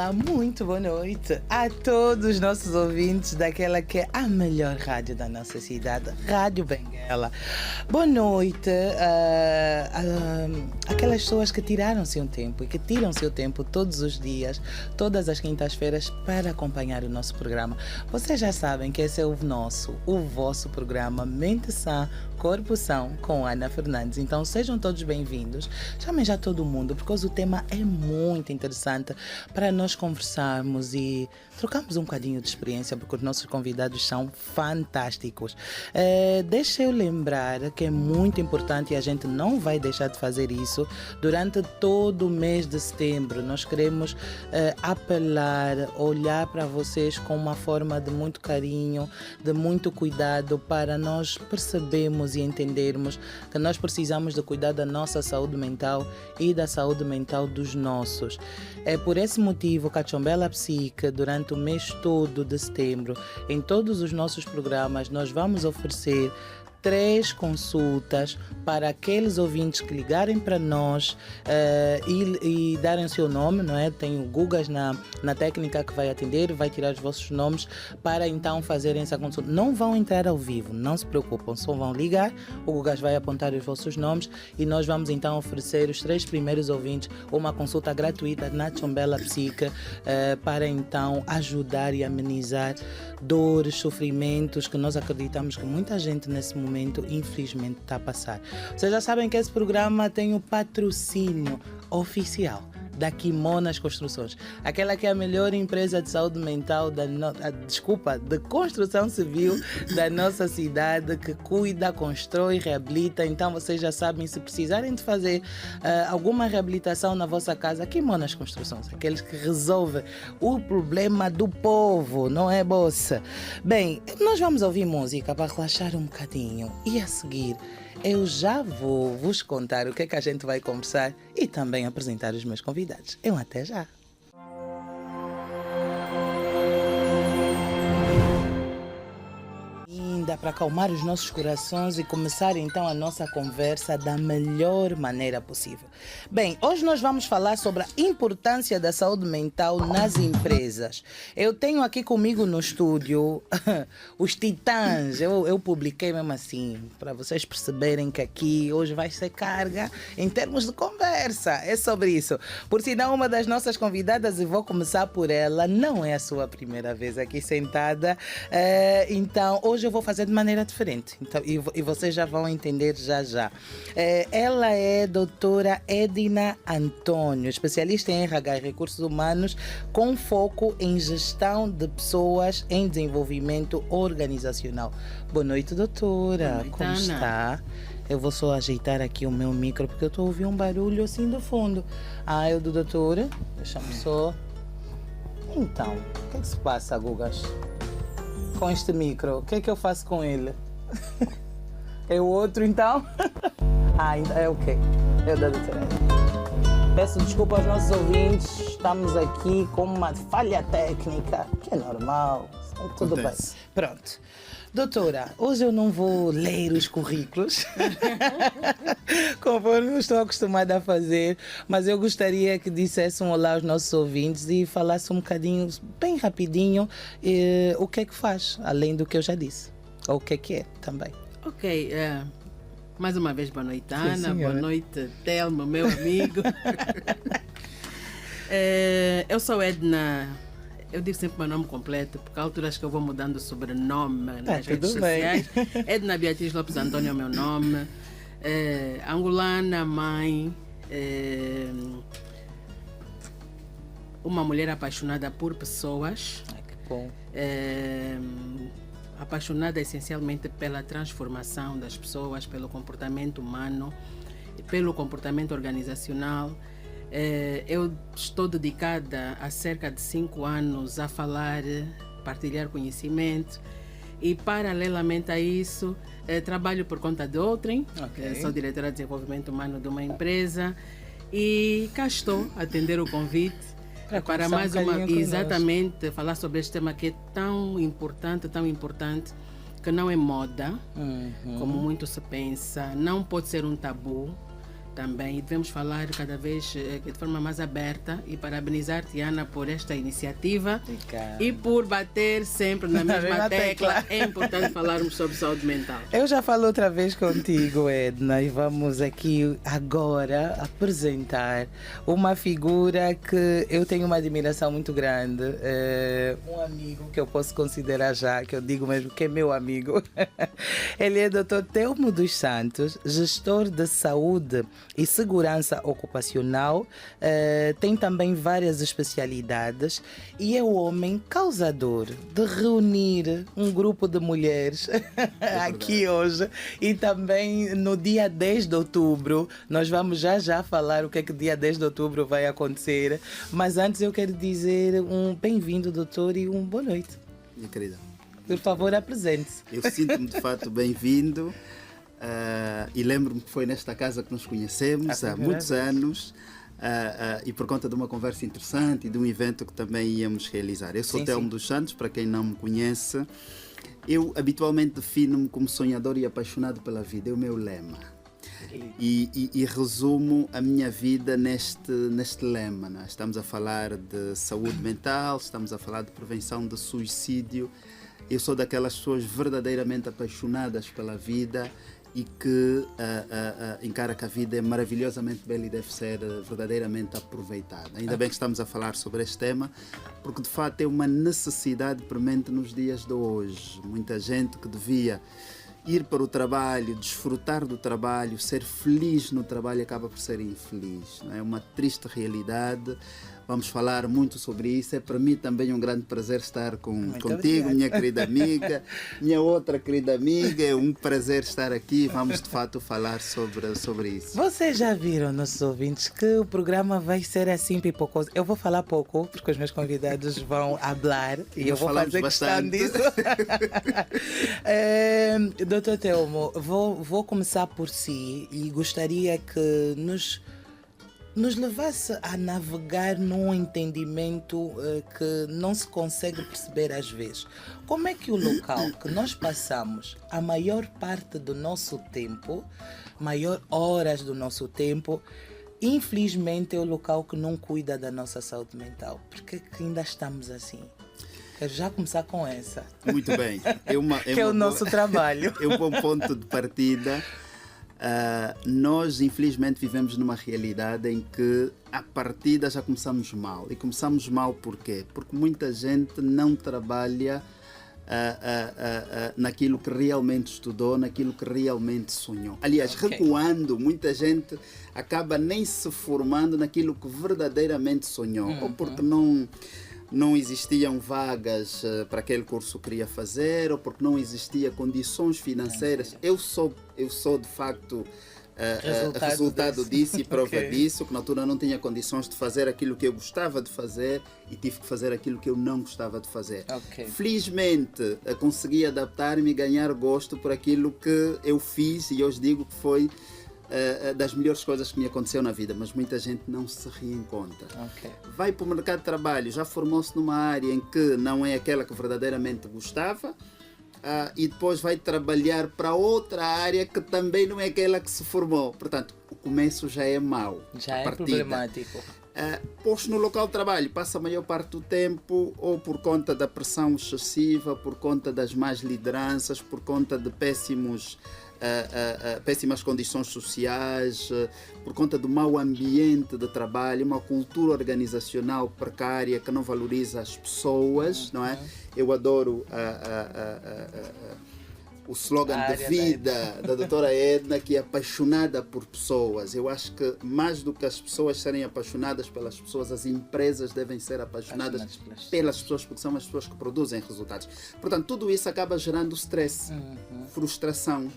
Olá, muito boa noite a todos os nossos ouvintes daquela que é a melhor rádio da nossa cidade, Rádio Benguela. Boa noite aquelas pessoas que tiraram seu tempo e que tiram seu tempo todos os dias, todas as quintas-feiras para acompanhar o nosso programa. Vocês já sabem que esse é o vosso programa Mente Sã, Corpo São, com Ana Fernandes. Então sejam todos bem-vindos. Chamem já todo mundo, porque hoje o tema é muito interessante para nós conversarmos e trocarmos um bocadinho de experiência, porque os nossos convidados são fantásticos. Deixa eu lembrar que é muito importante e a gente não vai deixar de fazer isso durante todo o mês de setembro. Nós queremos apelar, olhar para vocês com uma forma de muito carinho, de muito cuidado, para nós percebermos e entendermos que nós precisamos de cuidar da nossa saúde mental e da saúde mental dos nossos. É por esse motivo que a Chombela Psique, durante o mês todo de setembro, em todos os nossos programas, nós vamos oferecer 3 consultas para aqueles ouvintes que ligarem para nós e darem o seu nome, não é? Tem o Gugas na técnica que vai atender, vai tirar os vossos nomes para então fazerem essa consulta. Não vão entrar ao vivo, não se preocupem, só vão ligar, o Gugas vai apontar os vossos nomes e nós vamos então oferecer os 3 primeiros ouvintes uma consulta gratuita na Chombela Psique para então ajudar e amenizar dores, sofrimentos que nós acreditamos que muita gente nesse momento infelizmente está a passar. Vocês já sabem que esse programa tem o patrocínio oficial da Kimonas Construções, aquela que é a melhor empresa de saúde mental de construção civil da nossa cidade, que cuida, constrói, reabilita. Então vocês já sabem, se precisarem de fazer alguma reabilitação na vossa casa, Kimonas Construções, aqueles que resolvem o problema do povo, não é, bolsa? Bem, nós vamos ouvir música para relaxar um bocadinho e a seguir eu já vou vos contar o que é que a gente vai conversar e também apresentar os meus convidados. Eu até já. Para acalmar os nossos corações e começar então a nossa conversa da melhor maneira possível. Bem, hoje nós vamos falar sobre a importância da saúde mental nas empresas. Eu tenho aqui comigo no estúdio os titãs. Eu publiquei mesmo assim, para vocês perceberem que aqui hoje vai ser carga em termos de conversa. É sobre isso. Por sinal, uma das nossas convidadas, e vou começar por ela, não é a sua primeira vez aqui sentada. Então, hoje eu vou fazer de maneira diferente, então, e vocês já vão entender já. Ela é doutora Edna Antônio, especialista em RH e recursos humanos, com foco em gestão de pessoas em desenvolvimento organizacional. Boa noite, doutora. Boa noite, como Ana. está? Eu vou só ajeitar aqui o meu micro, porque eu estou ouvindo um barulho assim do fundo. É o do doutora? Deixa-me só. Então, o que é que se passa, Gugas? Com este micro, o que é que eu faço com ele? É o outro então? Ainda é ok. É o da doutora. Peço desculpa aos nossos ouvintes, estamos aqui com uma falha técnica, que é normal, é tudo bem. Pronto. Doutora, hoje eu não vou ler os currículos, conforme eu estou acostumada a fazer, mas eu gostaria que dissesse um olá aos nossos ouvintes e falasse um bocadinho, bem rapidinho, o que é que faz, além do que eu já disse, ou o que é também. Ok, mais uma vez boa noite, Ana, Sim, boa noite, Telmo, meu amigo. Eu sou Edna. Eu digo sempre o meu nome completo, porque há alturas que eu vou mudando o sobrenome nas redes sociais. Edna Beatriz Lopes Antônio é o meu nome. Angolana, mãe. Uma mulher apaixonada por pessoas. Que bom. Apaixonada essencialmente pela transformação das pessoas, pelo comportamento humano, pelo comportamento organizacional. Eu estou dedicada há cerca de 5 anos a falar, partilhar conhecimento e, paralelamente a isso, trabalho por conta de outrem. Sou diretora de desenvolvimento humano de uma empresa e cá estou a atender o convite para mais exatamente falar sobre este tema que é tão importante, que não é moda, como muito se pensa, não pode ser um tabu. também, e devemos falar cada vez de forma mais aberta, e parabenizar Tiana por esta iniciativa. Obrigada. E por bater sempre na mesma tecla. É importante falarmos sobre saúde mental. Eu já falo outra vez contigo, Edna, e vamos aqui agora apresentar uma figura que eu tenho uma admiração muito grande, um amigo que eu posso considerar já, que eu digo mesmo que é meu amigo. Ele é Dr. Telmo dos Santos, gestor de saúde e segurança ocupacional, tem também várias especialidades e é o homem causador de reunir um grupo de mulheres aqui hoje, e também no dia 10 de outubro, nós vamos já falar o que é que dia 10 de outubro vai acontecer, mas antes eu quero dizer um bem-vindo, doutor, e boa noite. Minha querida, por favor, apresente-se. Eu sinto-me de fato bem-vindo e lembro-me que foi nesta casa que nos conhecemos há muitos anos e por conta de uma conversa interessante e de um evento que também íamos realizar. Eu sou Telmo dos Santos, para quem não me conhece. Eu habitualmente defino-me como sonhador e apaixonado pela vida, é o meu lema. E resumo a minha vida neste lema, né? Estamos a falar de saúde mental, estamos a falar de prevenção de suicídio. Eu sou daquelas pessoas verdadeiramente apaixonadas pela vida e que encara que a vida é maravilhosamente bela e deve ser verdadeiramente aproveitada. Ainda bem que estamos a falar sobre este tema, porque de facto é uma necessidade premente nos dias de hoje. Muita gente que devia ir para o trabalho, desfrutar do trabalho, ser feliz no trabalho, acaba por ser infeliz. Não é? Uma triste realidade. Vamos falar muito sobre isso. É para mim também um grande prazer estar contigo, minha querida amiga, minha outra querida amiga. É um prazer estar aqui. Vamos de fato falar sobre isso. Vocês já viram, nossos ouvintes, que o programa vai ser assim pipocoso. Eu vou falar pouco, porque os meus convidados vão falar e eu vou fazer questão disso. Doutor Telmo, vou começar por si e gostaria que nos levasse a navegar num entendimento que não se consegue perceber às vezes. Como é que o local que nós passamos a maior parte do nosso tempo, maior horas do nosso tempo, infelizmente é o local que não cuida da nossa saúde mental? Por que ainda estamos assim? Quero já começar com essa. Muito bem. Que é o nosso trabalho. É um bom ponto de partida. Nós, infelizmente, vivemos numa realidade em que, à partida, já começamos mal. E começamos mal por quê? Porque muita gente não trabalha naquilo que realmente estudou, naquilo que realmente sonhou. Aliás, recuando, muita gente acaba nem se formando naquilo que verdadeiramente sonhou. Ou porque não existiam vagas para aquele curso que queria fazer, ou porque não existiam condições financeiras. Eu sou de facto resultado disso e prova disso, que na altura não tinha condições de fazer aquilo que eu gostava de fazer e tive que fazer aquilo que eu não gostava de fazer. Felizmente consegui adaptar-me e ganhar gosto por aquilo que eu fiz, e hoje digo que foi das melhores coisas que me aconteceu na vida, mas muita gente não se reencontra. Vai para o mercado de trabalho, já formou-se numa área em que não é aquela que verdadeiramente gostava, e depois vai trabalhar para outra área que também não é aquela que se formou. Portanto, o começo já é mau. Já é problemático. Posto no local de trabalho, passa a maior parte do tempo ou por conta da pressão excessiva, por conta das más lideranças, por conta de péssimas condições sociais, por conta do mau ambiente de trabalho, uma cultura organizacional precária que não valoriza as pessoas, não é? Eu adoro o slogan de vida da doutora Edna, que é apaixonada por pessoas. Eu acho que mais do que as pessoas serem apaixonadas pelas pessoas, as empresas devem ser apaixonadas pelas pessoas, porque são as pessoas que produzem resultados. Portanto, tudo isso acaba gerando stress, frustração,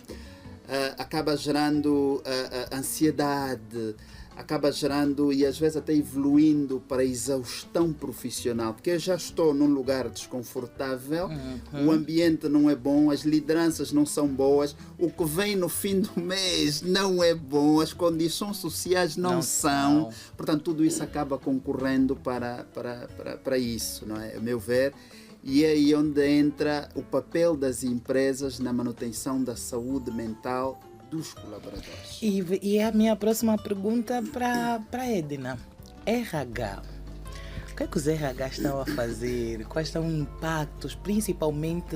acaba gerando ansiedade, acaba gerando e às vezes até evoluindo para a exaustão profissional, porque eu já estou num lugar desconfortável, o ambiente não é bom, as lideranças não são boas, o que vem no fim do mês não é bom, as condições sociais não são. Portanto, tudo isso acaba concorrendo para isso, não é? A meu ver. E é aí onde entra o papel das empresas na manutenção da saúde mental dos colaboradores. E a minha próxima pergunta para Edna. RH. O que é que os RH estão a fazer? Quais são os impactos, principalmente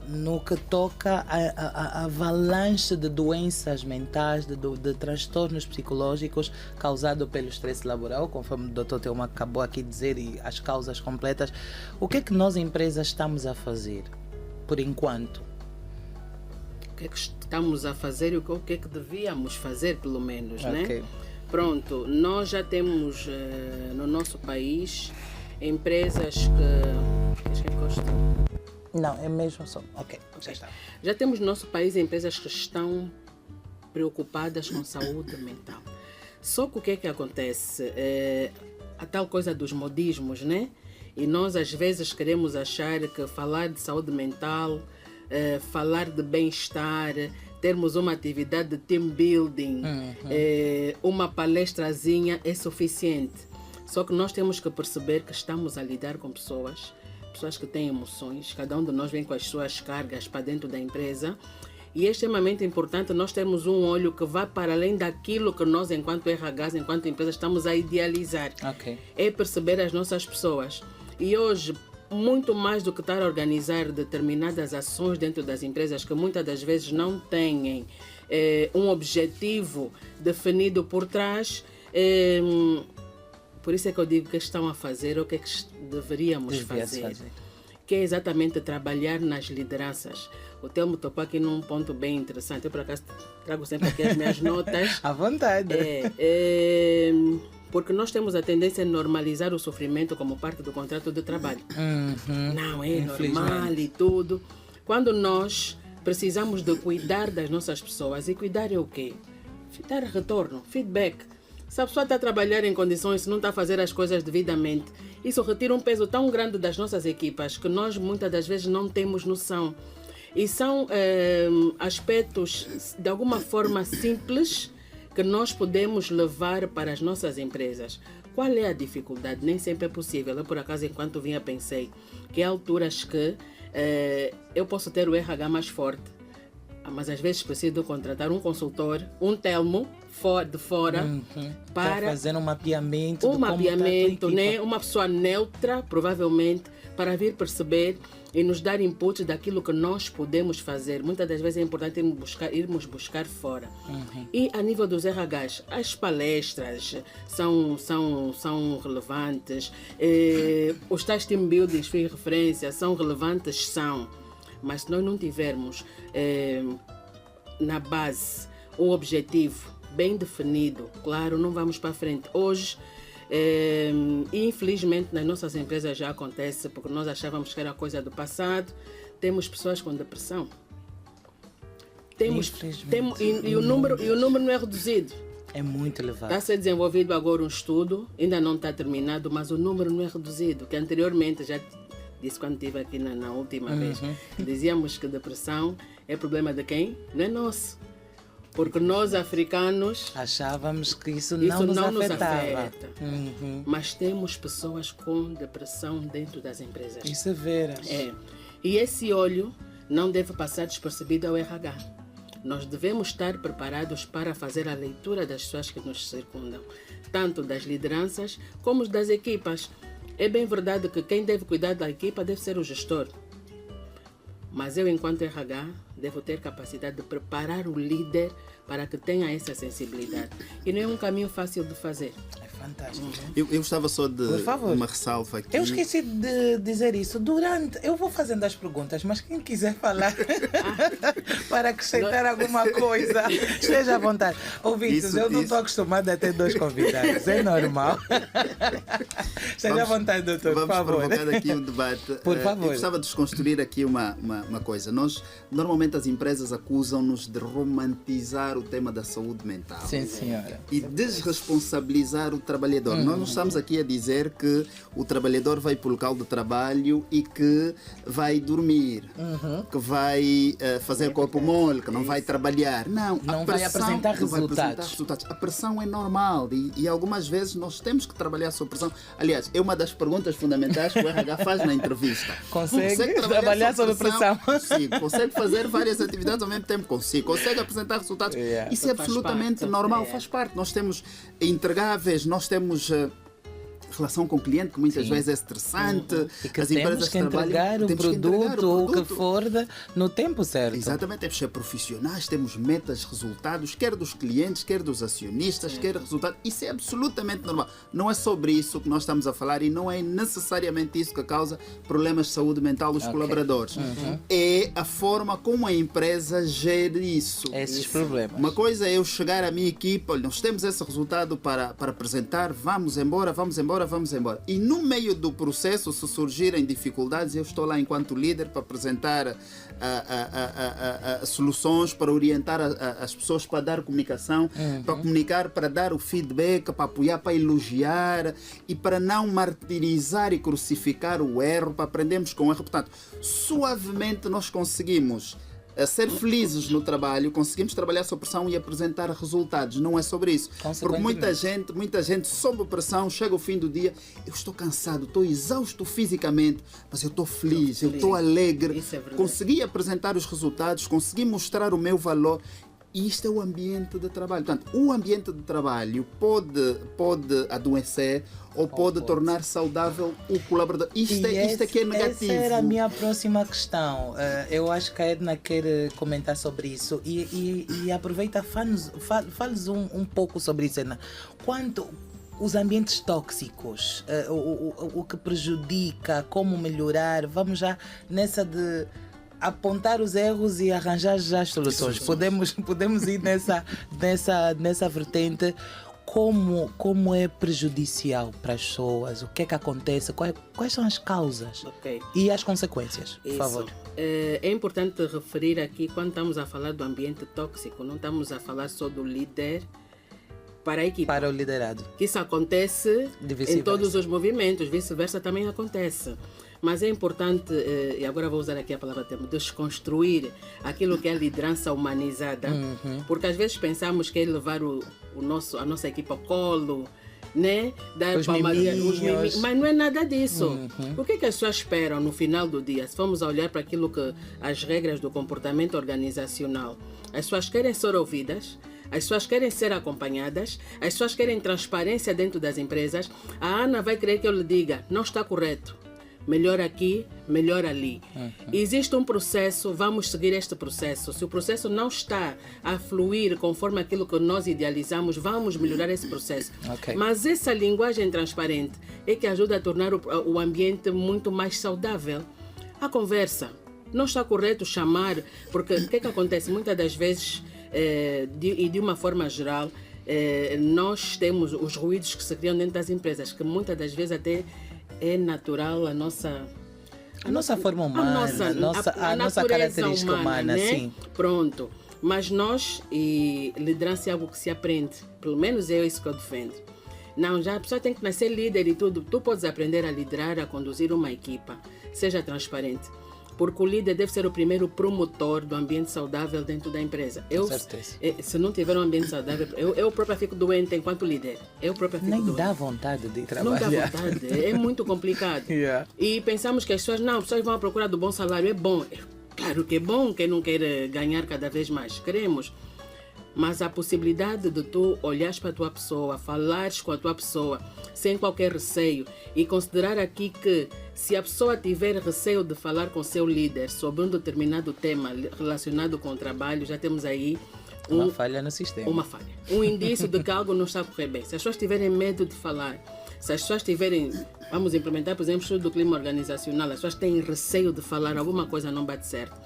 no que toca a avalanche de doenças mentais, de transtornos psicológicos causados pelo estresse laboral, conforme o Dr. Telma acabou aqui de dizer, e as causas completas. O que é que nós, empresas, estamos a fazer, por enquanto? O que é que estamos a fazer e o que é que devíamos fazer, pelo menos, Okay. né? Pronto, nós já temos no nosso país empresas que... Queres que encoste? Não, é mesmo só. Ok, já está. Já temos no nosso país empresas que estão preocupadas com saúde mental. Só que o que é que acontece? A tal coisa dos modismos, né? E nós às vezes queremos achar que falar de saúde mental, falar de bem-estar, termos uma atividade de team building, uma palestrazinha é suficiente. Só que nós temos que perceber que estamos a lidar com pessoas que têm emoções, cada um de nós vem com as suas cargas para dentro da empresa, e é extremamente importante nós termos um olho que vá para além daquilo que nós, enquanto RHs, enquanto empresa, estamos a idealizar. Okay. É perceber as nossas pessoas. E hoje, muito mais do que estar a organizar determinadas ações dentro das empresas que muitas das vezes não têm um objetivo definido por trás, por isso é que eu digo que estão a fazer o que é que deveríamos fazer. Que é exatamente trabalhar nas lideranças. O Telmo topou aqui num ponto bem interessante. Eu, por acaso, trago sempre aqui as minhas notas. À vontade. Porque nós temos a tendência a normalizar o sofrimento como parte do contrato de trabalho. Não é normal e tudo. Quando nós precisamos de cuidar das nossas pessoas, e cuidar é o quê? Dar retorno, feedback. Se a pessoa está a trabalhar em condições, se não está a fazer as coisas devidamente, isso retira um peso tão grande das nossas equipas que nós muitas das vezes não temos noção. E são aspectos de alguma forma simples que nós podemos levar para as nossas empresas. Qual é a dificuldade? Nem sempre é possível. Eu, por acaso, enquanto vinha, pensei que há alturas que eu posso ter o RH mais forte, mas às vezes preciso contratar um consultor, um Telmo de fora, para fazer um mapeamento. Né? Uma pessoa neutra, provavelmente, para vir perceber e nos dar inputs daquilo que nós podemos fazer. Muitas das vezes é importante irmos buscar fora. E a nível dos RHs, as palestras são relevantes, os tais team buildings, fiz referência, são relevantes, são. Mas se nós não tivermos na base um objetivo bem definido, claro, não vamos para frente. Hoje, infelizmente, nas nossas empresas já acontece, porque nós achávamos que era coisa do passado, temos pessoas com depressão. E o número não é reduzido. É muito elevado. Está a ser desenvolvido agora um estudo, ainda não está terminado, mas o número não é reduzido, que anteriormente já disse quando estive aqui na última vez, dizíamos que depressão é problema de quem? Não é nosso. Porque nós, africanos, achávamos que isso não nos afetava. Mas temos pessoas com depressão dentro das empresas. Isso é veras. E esse olho não deve passar despercebido ao RH. Nós devemos estar preparados para fazer a leitura das pessoas que nos circundam, tanto das lideranças como das equipas. É bem verdade que quem deve cuidar da equipa deve ser o gestor. Mas eu, enquanto RH, devo ter capacidade de preparar o líder para que tenha essa sensibilidade. E não é um caminho fácil de fazer. É fantástico. Eu gostava só de uma ressalva aqui. Eu esqueci de dizer isso. Eu vou fazendo as perguntas, mas quem quiser falar para acrescentar alguma coisa, esteja à vontade. Ouvintes, eu não estou acostumada a ter 2 convidados. É normal. Esteja à vontade, doutor, por favor. Vamos provocar aqui um debate. Por favor. Eu gostava de desconstruir aqui uma coisa. Normalmente as empresas acusam-nos de romantizar o tema da saúde mental. Sim, senhora. E desresponsabilizar o trabalhador. Nós não estamos aqui a dizer que o trabalhador vai para o local de trabalho e que vai dormir, que vai fazer corpo mole, que não vai trabalhar. Não vai apresentar resultados. A pressão é normal e algumas vezes nós temos que trabalhar sob pressão. Aliás, é uma das perguntas fundamentais que o RH faz na entrevista. Consegue trabalhar sob pressão? Sim, consegue fazer, vai várias atividades ao mesmo tempo consigo, consegue apresentar resultados. Isso é absolutamente normal, faz parte. Nós temos entregáveis, nós temos relação com o cliente, que muitas vezes é estressante. E que as empresas que entregar o produto ou o que for no tempo certo. Exatamente, temos que ser profissionais, temos metas, resultados, quer dos clientes, quer dos acionistas, quer resultados. Isso é absolutamente normal. Não é sobre isso que nós estamos a falar e não é necessariamente isso que causa problemas de saúde mental dos colaboradores. É a forma como a empresa gere isso. Esses problemas. Uma coisa é eu chegar à minha equipa, olha, nós temos esse resultado para apresentar, vamos embora. E no meio do processo, se surgirem dificuldades, eu estou lá enquanto líder para apresentar soluções, para orientar as pessoas, para dar comunicação, para comunicar, para dar o feedback, para apoiar, para elogiar e para não martirizar e crucificar o erro, para aprendermos com o erro. Portanto, suavemente nós conseguimos a ser felizes no trabalho, conseguimos trabalhar sob pressão e apresentar resultados. Não é sobre isso. Porque muita gente sob pressão, chega ao fim do dia, eu estou cansado, estou exausto fisicamente, mas eu estou feliz, eu estou alegre, consegui apresentar os resultados, consegui mostrar o meu valor. E isto é o ambiente de trabalho. Portanto, o ambiente de trabalho pode adoecer ou pode tornar saudável o colaborador. Isto é que é negativo. Essa era a minha próxima questão. Eu acho que a Edna quer comentar sobre isso. E aproveita, fale-nos um pouco sobre isso, Edna. Quanto os ambientes tóxicos, o que prejudica, como melhorar, vamos já nessa de apontar os erros e arranjar já as soluções. Podemos ir nessa vertente. Como é prejudicial para as pessoas? O que é que acontece? Quais são as causas e as consequências? Por favor. É importante referir aqui, quando estamos a falar do ambiente tóxico, não estamos a falar só do líder para a equipe. Para o liderado. Que isso acontece em todos os movimentos, vice-versa também acontece. Mas é importante, e agora vou usar aqui a palavra termo, desconstruir aquilo que é a liderança humanizada, porque às vezes pensamos que é levar a nossa equipa ao colo, né? Dar os miminhos, mas não é nada disso. O que as pessoas esperam no final do dia? Se vamos olhar para aquilo que as regras do comportamento organizacional, as pessoas querem ser ouvidas, as pessoas querem ser acompanhadas, as pessoas querem transparência dentro das empresas. A Ana vai querer que eu lhe diga, não está correto. Melhor aqui, melhor ali. Existe um processo, vamos seguir este processo. Se o processo não está a fluir conforme aquilo que nós idealizamos, vamos melhorar esse processo. Mas essa linguagem transparente é que ajuda a tornar o ambiente muito mais saudável. A conversa. Não está correto chamar, porque o que é que acontece? Muitas das vezes, e de uma forma geral, nós temos os ruídos que se criam dentro das empresas, que muitas das vezes até é natural a nossa forma humana, a nossa característica humana, né? Sim. Pronto. Mas nós, e liderança é algo que se aprende. Pelo menos é isso que eu defendo. Não, já a pessoa tem que nascer líder e tudo. Tu podes aprender a liderar, a conduzir uma equipa. Seja transparente. Porque o líder deve ser o primeiro promotor do ambiente saudável dentro da empresa. Se não tiver um ambiente saudável, eu própria fico doente enquanto líder. Nem dá vontade de trabalhar. Não dá vontade, é muito complicado. E pensamos que as pessoas vão à procura do bom salário. É bom, claro que é bom, quem não quer ganhar cada vez mais. Queremos. Mas a possibilidade de tu olhares para a tua pessoa, falares com a tua pessoa, sem qualquer receio, e considerar aqui que se a pessoa tiver receio de falar com seu líder sobre um determinado tema relacionado com o trabalho, já temos aí uma falha no sistema. Uma falha. Um indício de que algo não está a correr bem. Se as pessoas tiverem medo de falar, se as pessoas tiverem, vamos implementar, por exemplo, o estudo do clima organizacional, as pessoas têm receio de falar, alguma coisa não bate certo.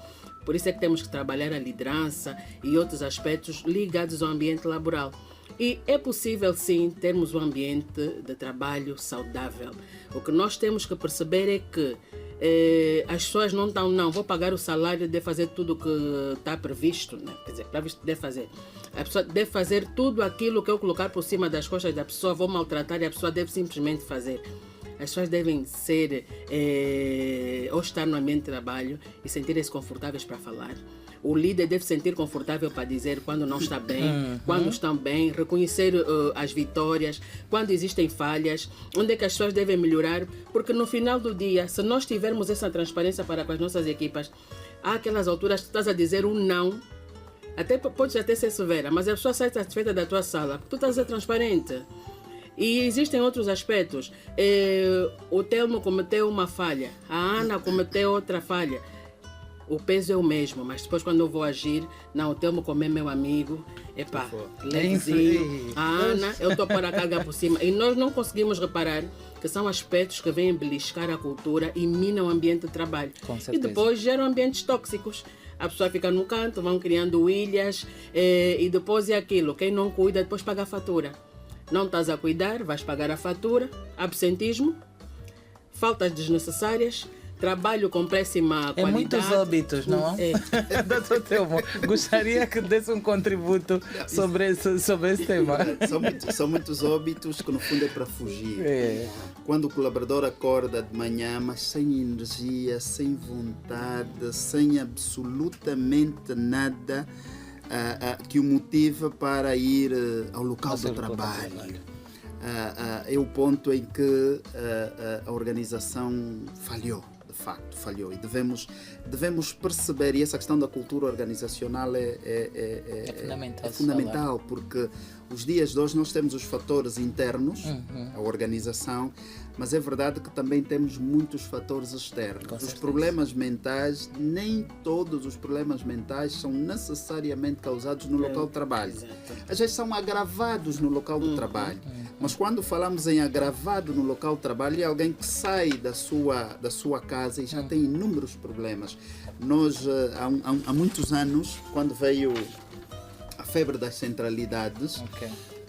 Por isso é que temos que trabalhar a liderança e outros aspectos ligados ao ambiente laboral. E é possível, sim, termos um ambiente de trabalho saudável. O que nós temos que perceber é que as pessoas não estão, vou pagar o salário de fazer tudo o que está previsto, né? Quer dizer, previsto deve fazer. A pessoa deve fazer tudo aquilo que eu colocar por cima das costas da pessoa, vou maltratar e a pessoa deve simplesmente fazer. As pessoas devem ser, ou estar no ambiente de trabalho e sentirem-se confortáveis para falar. O líder deve se sentir confortável para dizer quando não está bem, quando estão bem, reconhecer as vitórias, quando existem falhas, onde é que as pessoas devem melhorar, porque no final do dia, se nós tivermos essa transparência para com as nossas equipas, há aquelas alturas que tu estás a dizer um não, pode até ser severa, mas a pessoa sai satisfeita da tua sala, porque tu estás a ser transparente. E existem outros aspectos. O Telmo cometeu uma falha, a Ana cometeu outra falha. O peso é o mesmo, mas depois quando eu vou agir, não, o Telmo como é meu amigo, levezinho. A Ana, eu estou a pôr a carga por cima. E nós não conseguimos reparar que são aspectos que vêm beliscar a cultura e minam o ambiente de trabalho. Com certeza. E depois geram ambientes tóxicos. A pessoa fica no canto, vão criando ilhas, e depois é aquilo. Quem não cuida, depois paga a fatura. Não estás a cuidar, vais pagar a fatura. Absentismo, faltas desnecessárias, trabalho com péssima qualidade. Muitos óbitos, não? Doutor Telmo, gostaria que desse um contributo sobre esse tema. São muitos óbitos que no fundo é para fugir. Quando o colaborador acorda de manhã, mas sem energia, sem vontade, sem absolutamente nada que o motiva para ir ao local do trabalho. É o ponto em que a organização falhou. De facto, falhou. E devemos perceber, e essa questão da cultura organizacional é fundamental, porque os dias de hoje nós temos os fatores internos, a organização, mas é verdade que também temos muitos fatores externos. Os problemas mentais, nem todos os problemas mentais são necessariamente causados no local de trabalho. Às vezes são agravados no local de trabalho. Mas quando falamos em agravado no local de trabalho, é alguém que sai da sua casa e já tem inúmeros problemas. Nós, há muitos anos, quando veio a febre das centralidades,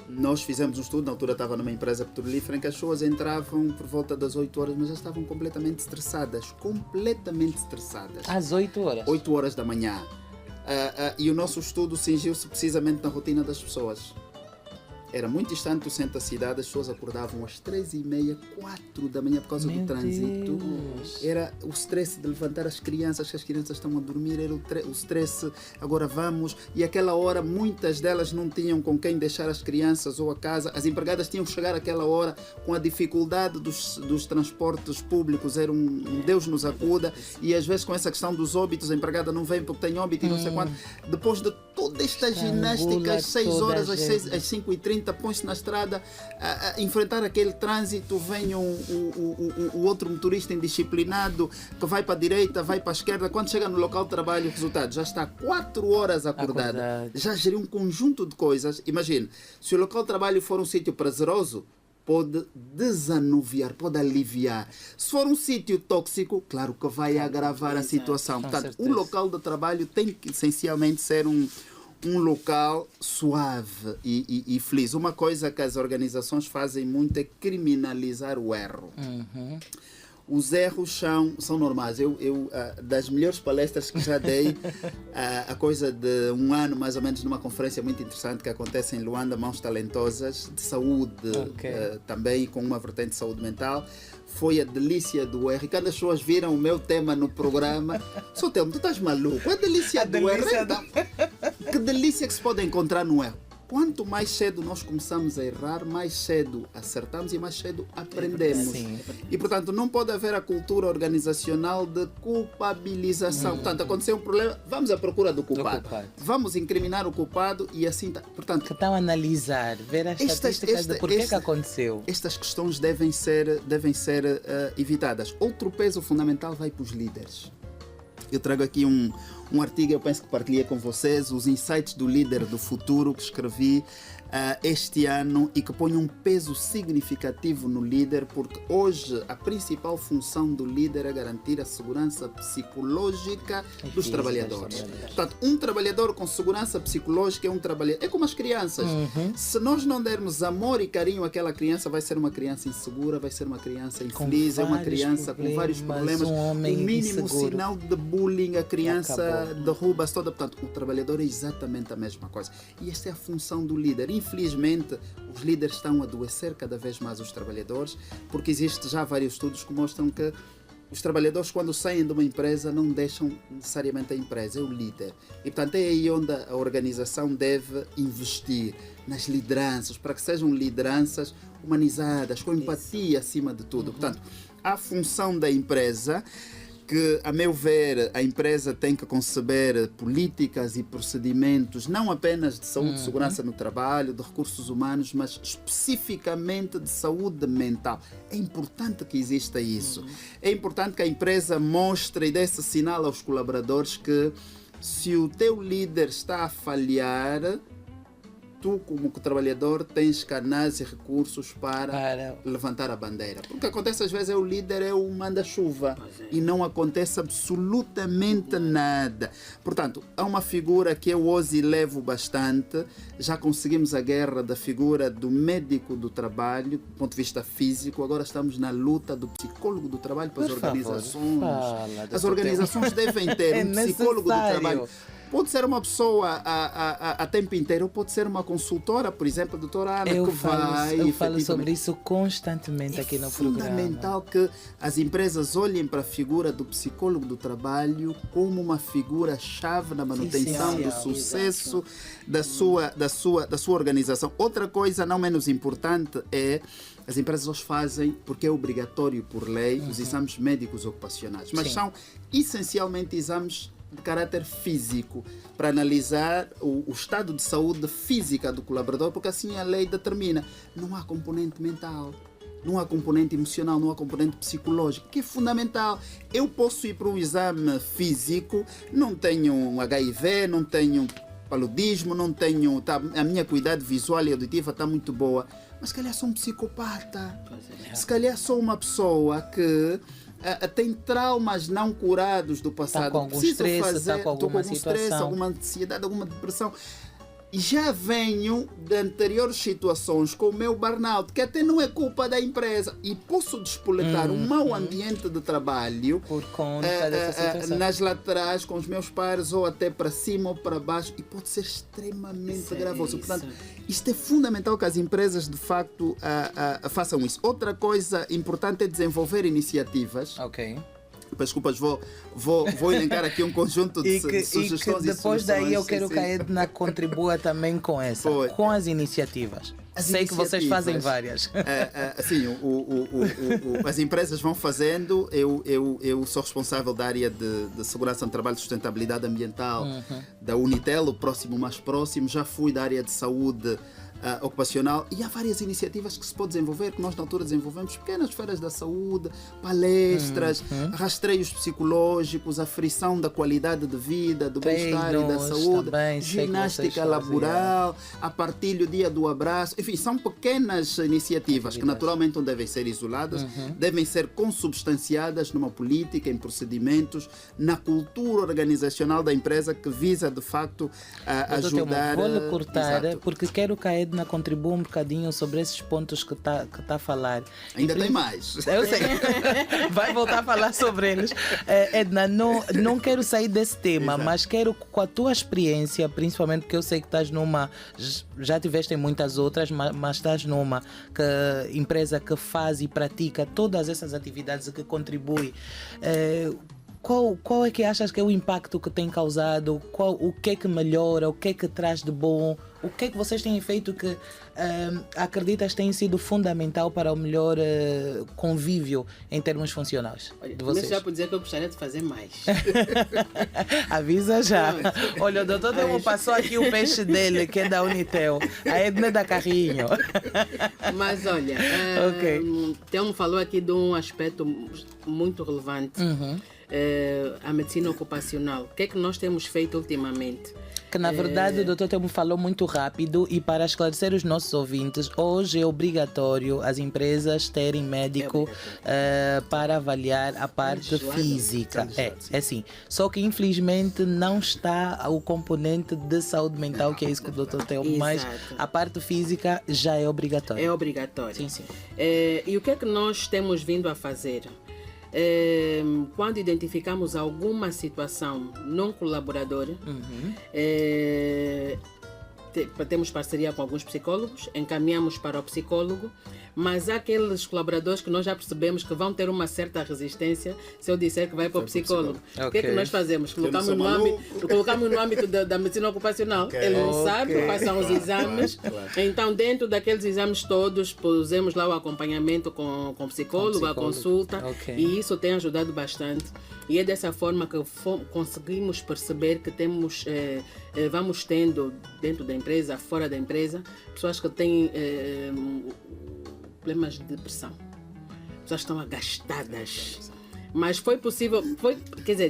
nós fizemos um estudo, na altura estava numa empresa petrolífera, em que as pessoas entravam por volta das 8 horas, mas já estavam completamente estressadas. Às 8 horas? 8 horas da manhã. E o nosso estudo cingiu-se precisamente na rotina das pessoas. Era muito distante do centro da cidade, as pessoas acordavam às 3h30, 4 da manhã por causa do trânsito. Era o stress de levantar as crianças, que as crianças estão a dormir, era o stress, agora vamos. E aquela hora, muitas delas não tinham com quem deixar as crianças ou a casa. As empregadas tinham que chegar àquela hora com a dificuldade dos transportes públicos, era um Deus nos acuda. E às vezes com essa questão dos óbitos, a empregada não vem porque tem óbito e não sei quanto. Depois de toda esta ginástica, às 6 horas, às 5h30, põe-se na estrada a enfrentar aquele trânsito, vem o outro motorista indisciplinado que vai para a direita, vai para a esquerda. Quando chega no local de trabalho, o resultado já está 4 horas acordado. Já geriu um conjunto de coisas. Imagine, se o local de trabalho for um sítio prazeroso, pode desanuviar, pode aliviar. Se for um sítio tóxico, claro que vai agravar a situação. Portanto, o local de trabalho tem que essencialmente ser um local suave e feliz. Uma coisa que as organizações fazem muito é criminalizar o erro. Os erros são normais. Eu das melhores palestras que já dei, a coisa de um ano, mais ou menos, numa conferência muito interessante que acontece em Luanda, Mãos Talentosas, de saúde, também com uma vertente de saúde mental, foi a delícia do erro. E quando as pessoas viram o meu tema no programa, só Telmo, tu estás maluco? A delícia do erro. Que delícia que se pode encontrar no erro. Quanto mais cedo nós começamos a errar, mais cedo acertamos e mais cedo aprendemos. E, portanto, não pode haver a cultura organizacional de culpabilização. Portanto, aconteceu um problema, vamos à procura do culpado. Vamos incriminar o culpado e assim... Portanto, que estão a analisar, ver as estatísticas de porquê que aconteceu. Estas questões devem ser evitadas. Outro peso fundamental vai para os líderes. Eu trago aqui um artigo, eu penso que partilhei com vocês, os insights do líder do futuro, que escrevi este ano e que põe um peso significativo no líder, porque hoje a principal função do líder é garantir a segurança psicológica dos trabalhadores. Portanto, um trabalhador com segurança psicológica é um trabalhador. É como as crianças. Se nós não dermos amor e carinho àquela criança, vai ser uma criança insegura, vai ser uma criança infeliz, é uma criança com vários problemas. O mínimo sinal de bullying, a criança derruba-se toda. Portanto, o trabalhador é exatamente a mesma coisa. E esta é a função do líder. Infelizmente, os líderes estão a adoecer cada vez mais os trabalhadores, porque existem já vários estudos que mostram que os trabalhadores, quando saem de uma empresa, não deixam necessariamente a empresa, é o líder. E, portanto, é aí onde a organização deve investir, nas lideranças, para que sejam lideranças humanizadas, com empatia acima de tudo. Portanto, a função da empresa que, a meu ver, a empresa tem que conceber políticas e procedimentos não apenas de saúde e segurança no trabalho, de recursos humanos, mas especificamente de saúde mental. É importante que exista isso. É importante que a empresa mostre e dê esse sinal aos colaboradores que, se o teu líder está a falhar, tu, como trabalhador, tens canais e recursos para levantar a bandeira. Porque acontece às vezes, o líder é o manda-chuva e não acontece absolutamente nada. Portanto, há uma figura que eu hoje levo bastante. Já conseguimos a guerra da figura do médico do trabalho, do ponto de vista físico. Agora estamos na luta do psicólogo do trabalho para as organizações. As organizações devem ter um psicólogo do trabalho. Pode ser uma pessoa a tempo inteiro, ou pode ser uma consultora, por exemplo, a doutora Ana, eu falo sobre isso constantemente aqui no programa. É fundamental que as empresas olhem para a figura do psicólogo do trabalho como uma figura-chave na manutenção do sucesso da sua organização. Outra coisa não menos importante é: as empresas hoje fazem, porque é obrigatório por lei, os exames médicos ocupacionais, mas são essencialmente exames de caráter físico, para analisar o estado de saúde física do colaborador, porque assim a lei determina. Não há componente mental, não há componente emocional, não há componente psicológico, que é fundamental. Eu posso ir para um exame físico, não tenho HIV, não tenho paludismo, não tenho, a minha acuidade visual e auditiva está muito boa, mas se calhar sou um psicopata, se calhar sou uma pessoa que tem traumas não curados do passado. Está com algum estresse, está com alguma situação, alguma ansiedade, alguma depressão. E já venho de anteriores situações com o meu burnout, que até não é culpa da empresa. E posso despoletar um mau ambiente de trabalho por conta dessa situação, nas laterais, com os meus pares, ou até para cima ou para baixo. E pode ser extremamente gravoso. Portanto, isto é fundamental que as empresas, de facto, façam isso. Outra coisa importante é desenvolver iniciativas. Ok. Desculpas, vou elencar aqui um conjunto de sugestões. E depois daí eu quero que a Edna contribua também com essa, com as iniciativas. Sei que vocês fazem várias. Sim, as empresas vão fazendo. Eu sou responsável da área de segurança no trabalho e sustentabilidade ambiental da Unitel, o próximo mais próximo. Já fui da área de saúde ocupacional, e há várias iniciativas que se pode desenvolver, que nós na altura desenvolvemos pequenas feiras da saúde, palestras, rastreios psicológicos, aferição da qualidade de vida, do bem-estar e da saúde, também, ginástica laboral, a partilha o dia do abraço. Enfim, são pequenas iniciativas que naturalmente não devem ser isoladas, devem ser consubstanciadas numa política, em procedimentos, na cultura organizacional da empresa, que visa de facto ajudar. Vou-lhe cortar, porque quero que a Edna contribua um bocadinho sobre esses pontos que está a falar. Ainda tem mais. Eu sei. Vai voltar a falar sobre eles. Edna, não quero sair desse tema, mas quero, com a tua experiência, principalmente porque eu sei que estás numa, já tiveste em muitas outras, mas estás numa empresa que faz e pratica todas essas atividades e que contribui. Qual é que achas que é o impacto que tem causado? O que é que melhora? O que é que traz de bom? O que é que vocês têm feito que acreditas tem sido fundamental para o melhor convívio em termos funcionais de vocês? Já por dizer que eu gostaria de fazer mais. Avisa já. Olha, o doutor Telmo passou aqui o peixe dele, que é da Unitel. A Edna é da Carrinho. Mas olha, Telmo falou aqui de um aspecto muito relevante. A medicina ocupacional. O que é que nós temos feito ultimamente? Que na verdade o doutor Telmo falou muito rápido, e para esclarecer os nossos ouvintes, hoje é obrigatório as empresas terem médico para avaliar a parte física. É sim. Só que infelizmente não está o componente de saúde mental, que é isso que o doutor Telmo, mas a parte física já é obrigatória. É obrigatória. Sim, sim. E o que é que nós temos vindo a fazer? Quando identificamos alguma situação não colaboradora, temos parceria com alguns psicólogos, encaminhamos para o psicólogo, mas há aqueles colaboradores que nós já percebemos que vão ter uma certa resistência se eu disser que vai para o psicólogo. O que é que nós fazemos? Colocamos no âmbito da medicina ocupacional. Ele não sabe, quais são os exames. Então, dentro daqueles exames todos, pusemos lá o acompanhamento com o psicólogo, a consulta, e isso tem ajudado bastante. E é dessa forma que conseguimos perceber que vamos tendo dentro da empresa, fora da empresa, pessoas que têm problemas de depressão. Pessoas que estão agastadas. Mas foi possível,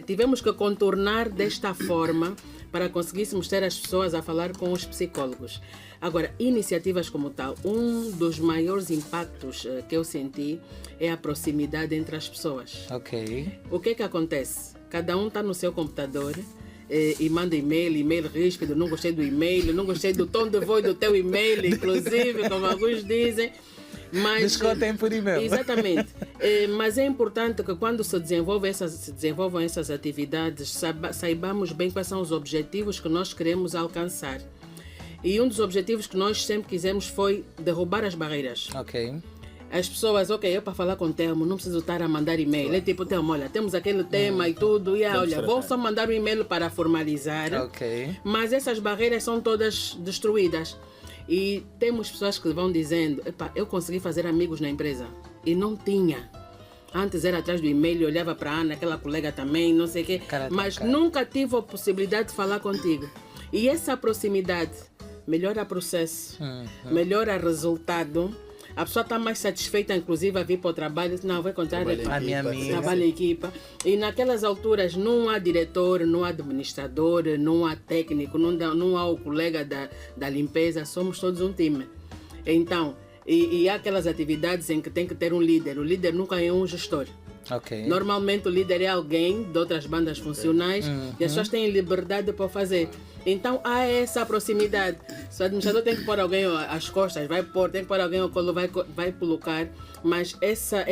tivemos que contornar desta forma para conseguíssemos ter as pessoas a falar com os psicólogos. Agora, iniciativas como tal, um dos maiores impactos que eu senti é a proximidade entre as pessoas. O que é que acontece? Cada um está no seu computador e manda e-mail ríspido, não gostei do e-mail, não gostei do tom de voz do teu e-mail, inclusive, como alguns dizem. Mas, descontem por e-mail. Exatamente. Mas é importante que quando se desenvolvam essas atividades, saibamos bem quais são os objetivos que nós queremos alcançar. E um dos objetivos que nós sempre quisemos foi derrubar as barreiras. As pessoas, eu para falar com o Telmo não preciso estar a mandar e-mail. É tipo, Telmo, olha, temos aquele tema e tudo, e olha, vou só mandar um e-mail para formalizar. Mas essas barreiras são todas destruídas. E temos pessoas que vão dizendo, eu consegui fazer amigos na empresa. E não tinha. Antes era atrás do e-mail, olhava para a Ana, aquela colega também, não sei o quê. Mas nunca tive a possibilidade de falar contigo. E essa proximidade melhora o processo, melhora o resultado. A pessoa está mais satisfeita, inclusive, a vir para o trabalho. Não, vou encontrar a minha amiga. Trabalho em equipa. E naquelas alturas não há diretor, não há administrador, não há técnico, não há o colega da limpeza. Somos todos um time. Então, e há aquelas atividades em que tem que ter um líder. O líder nunca é um gestor. Normalmente o líder é alguém de outras bandas funcionais e as pessoas têm liberdade para fazer. Então há essa proximidade. Se o administrador tem que pôr alguém às costas, vai pôr, tem que pôr alguém ao colo, vai colocar. Mas essa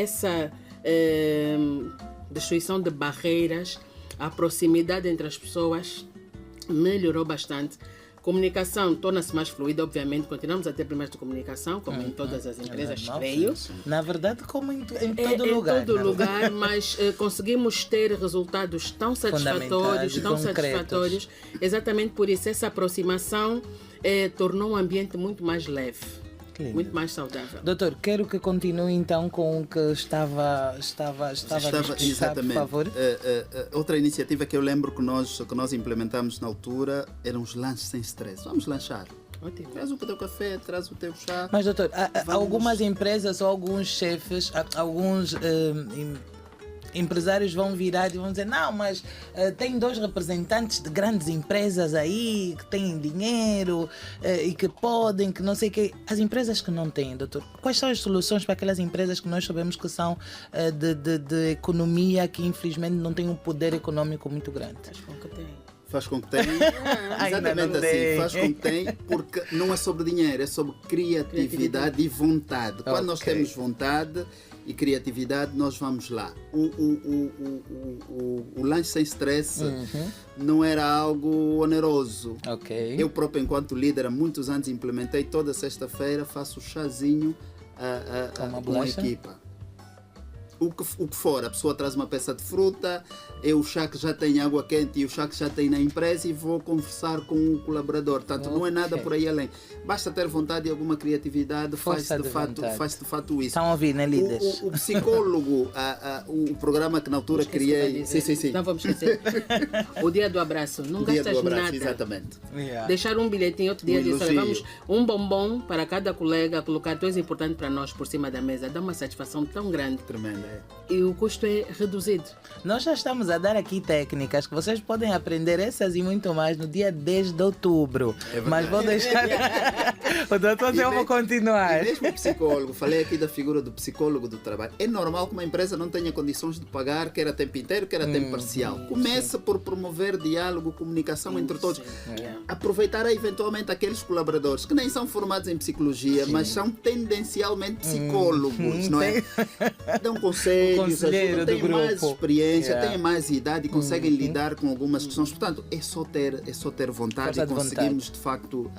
destruição de barreiras, a proximidade entre as pessoas melhorou bastante. Comunicação torna-se mais fluida, obviamente. Continuamos a ter problemas de comunicação, como em todas as empresas, creio. Na verdade, como em todo lugar. Em todo lugar, mas conseguimos ter resultados tão satisfatórios. Exatamente por isso, essa aproximação tornou o ambiente muito mais leve. Muito mais saudável. Doutor, quero que continue então com o que estava exatamente. Por favor. Outra iniciativa que eu lembro que nós implementamos na altura eram os lanches sem stress. Vamos lanchar. Ótimo. Traz o teu café, traz o teu chá. Mas, doutor, algumas empresas ou alguns chefes, alguns empresários vão virar e vão dizer, não, mas tem 2 representantes de grandes empresas aí que têm dinheiro e que podem, que não sei o quê. As empresas que não têm, doutor, quais são as soluções para aquelas empresas que nós sabemos que são de economia, que infelizmente não têm um poder econômico muito grande? Faz com que tenha. Exatamente assim, faz com que tenha, porque não é sobre dinheiro, é sobre criatividade e vontade. Quando nós temos vontade e criatividade, nós vamos lá. O lanche sem stress não era algo oneroso. Eu próprio, enquanto líder, há muitos anos implementei. Toda sexta-feira faço chazinho com a equipa. O que for, a pessoa traz uma peça de fruta, o chá que já tem água quente e o chá que já tem na empresa, e vou conversar com o colaborador. Portanto, não é nada por aí além. Basta ter vontade e alguma criatividade, faz de fato isso. Estão a ouvir, né, líderes? O psicólogo, o programa que na altura criei... Sim. Não vamos esquecer. O dia do abraço. Não gastas nada. Exatamente. Deixar um bilhetinho, outro dia disso, vamos um bombom para cada colega, colocar 2 importantes para nós por cima da mesa. Dá uma satisfação tão grande. Tremenda. E o custo é reduzido. Nós já estamos a dar aqui técnicas que vocês podem aprender essas e muito mais no dia 10 de outubro. Mas vou deixar... o doutor eu vou continuar. E mesmo o psicólogo, falei aqui da figura do psicólogo do trabalho. É normal que uma empresa não tenha condições de pagar, quer a tempo inteiro, quer a tempo parcial. Começa por promover diálogo, comunicação entre todos. Aproveitar eventualmente aqueles colaboradores que nem são formados em psicologia, mas são tendencialmente psicólogos, não é? Dão sérios, conselheiro têm do mais grupo. experiência, têm mais idade e conseguem lidar com algumas questões. Portanto, é só ter vontade Força e de conseguimos, de facto,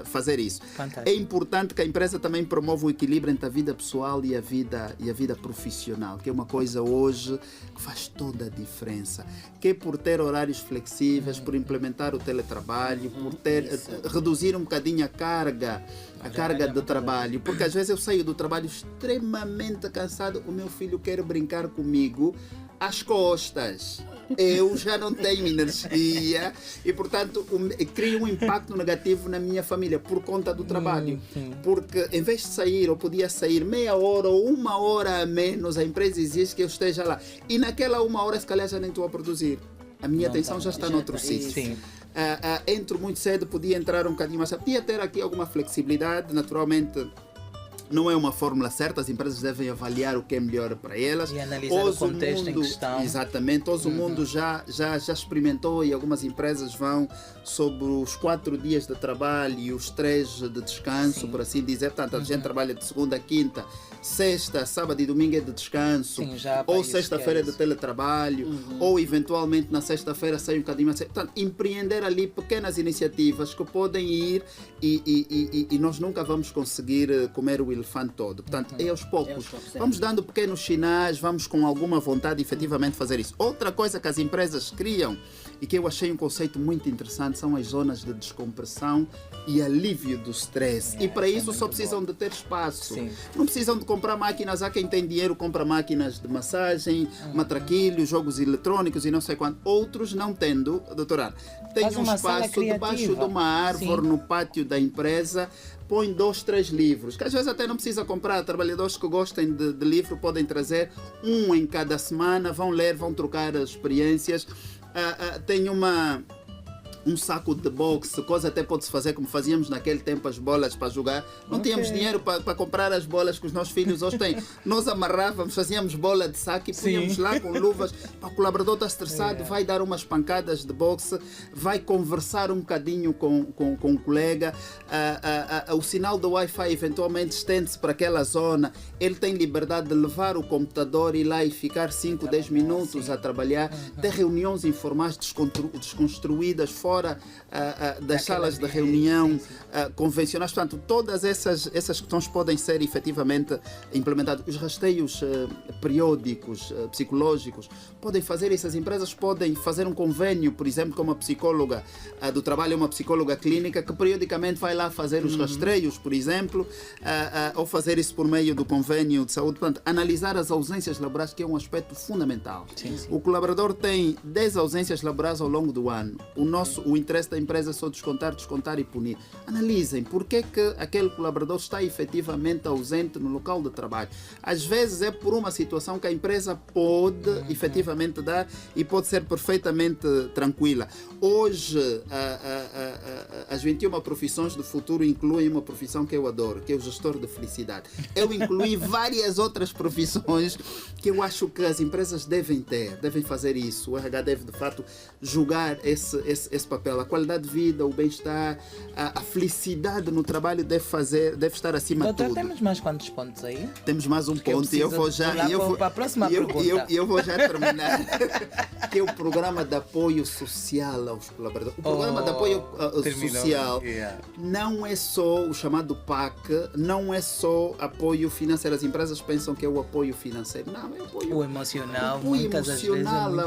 fazer isso. Fantástico. É importante que a empresa também promova o equilíbrio entre a vida pessoal e a vida profissional, que é uma coisa hoje que faz toda a diferença. Que é por ter horários flexíveis, por implementar o teletrabalho, por reduzir um bocadinho a carga de trabalho, porque às vezes eu saio do trabalho extremamente cansado, o meu filho quer brincar comigo às costas. Eu já não tenho energia e, portanto, crio um impacto negativo na minha família por conta do trabalho. Porque, em vez de sair, eu podia sair meia hora ou uma hora a menos, a empresa exige que eu esteja lá. E naquela uma hora, se calhar, já nem estou a produzir. A minha atenção já está noutro sítio. Sim. Entro muito cedo, podia entrar um bocadinho mais. Podia ter aqui alguma flexibilidade, naturalmente. Não é uma fórmula certa, as empresas devem avaliar o que é melhor para elas. E analisar o contexto em questão. Exatamente, hoje o mundo já experimentou e algumas empresas vão sobre os 4 dias de trabalho e os 3 de descanso, por assim dizer. Portanto, a gente trabalha de segunda a quinta, sexta, sábado e domingo é de descanso, ou sexta-feira é de teletrabalho, ou eventualmente na sexta-feira sai um bocadinho mais cedo. Portanto, empreender ali pequenas iniciativas que podem ir e nós nunca vamos conseguir comer o elefante todo. Portanto, é aos poucos. Vamos dando pequenos sinais, vamos com alguma vontade efetivamente fazer isso. Outra coisa que as empresas criam e que eu achei um conceito muito interessante são as zonas de descompressão e alívio do stress. E para isso só precisam de ter espaço. Não precisam de comprar máquinas. Há quem tem dinheiro, compra máquinas de massagem, matraquilhos, jogos eletrônicos e não sei quanto. Outros não tendo, doutora, tem um espaço debaixo de uma árvore no pátio da empresa, põe 2, 3 livros, que às vezes até não precisa comprar. Trabalhadores que gostem de livro podem trazer um em cada semana, vão ler, vão trocar as experiências. Tem um saco de boxe, coisa até pode-se fazer como fazíamos naquele tempo, as bolas para jogar. Não tínhamos dinheiro para comprar as bolas que os nossos filhos hoje têm. Nós amarrávamos, fazíamos bola de saco e punhamos lá com luvas. O colaborador está estressado, vai dar umas pancadas de boxe, vai conversar um bocadinho com o colega. O sinal do Wi-Fi eventualmente estende-se para aquela zona. Ele tem liberdade de levar o computador e ir lá e ficar 5, 10 minutos a trabalhar. Ter reuniões informais desconstruídas fora das salas de reunião convencionais. Portanto, todas essas questões podem ser efetivamente implementadas. Os rastreios periódicos, psicológicos, podem fazer isso. As empresas podem fazer um convênio, por exemplo, com uma psicóloga do trabalho, uma psicóloga clínica, que periodicamente vai lá fazer os rastreios, por exemplo, ou fazer isso por meio do convênio de saúde. Portanto, analisar as ausências laborais, que é um aspecto fundamental. O colaborador tem 10 ausências laborais ao longo do ano. O interesse da empresa é só descontar e punir. Analisem porque é que aquele colaborador está efetivamente ausente no local de trabalho. Às vezes é por uma situação que a empresa pode efetivamente dar e pode ser perfeitamente tranquila. Hoje, as 21 profissões do futuro incluem uma profissão que eu adoro, que é o gestor de felicidade. Eu incluí várias outras profissões que eu acho que as empresas devem fazer isso. O RH deve, de fato, julgar esse papel. A qualidade de vida, o bem-estar, a felicidade no trabalho deve estar acima de tudo. Temos mais quantos pontos aí? Temos mais um ponto e eu vou já... para a próxima pergunta. Eu vou já terminar. Que é o programa de apoio social aos colaboradores. O programa de apoio social não é só o chamado PAC, não é só apoio financeiro. As empresas pensam que é o apoio financeiro. Não, é o emocional. Apoio emocional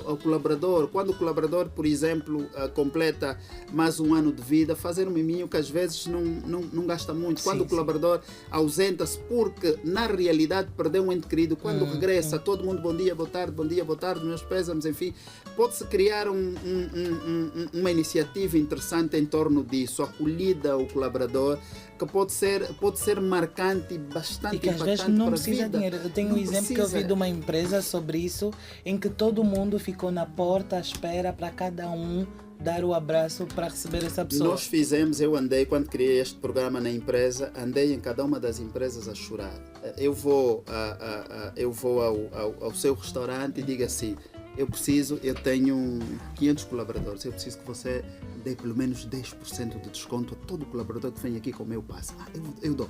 ao colaborador. Quando o colaborador, por exemplo, completa mais um ano de vida, fazer um miminho que às vezes não gasta muito. Quando o colaborador ausenta-se porque na realidade perdeu um ente querido, quando regressa, todo mundo bom dia, boa tarde, meus pésames, enfim, pode-se criar uma iniciativa interessante em torno disso, acolhida ao colaborador, que pode ser marcante e bastante impactante para a vida. E que às vezes não precisa de dinheiro. Eu tenho um exemplo que eu vi de uma empresa sobre isso, em que todo mundo ficou na porta à espera para cada um dar o abraço para receber essa pessoa. Eu andei, quando criei este programa na empresa, andei em cada uma das empresas a chorar. Eu vou ao seu restaurante e digo assim: eu tenho 500 colaboradores, eu preciso que você dê pelo menos 10% de desconto a todo colaborador que vem aqui com o meu passe. Eu dou.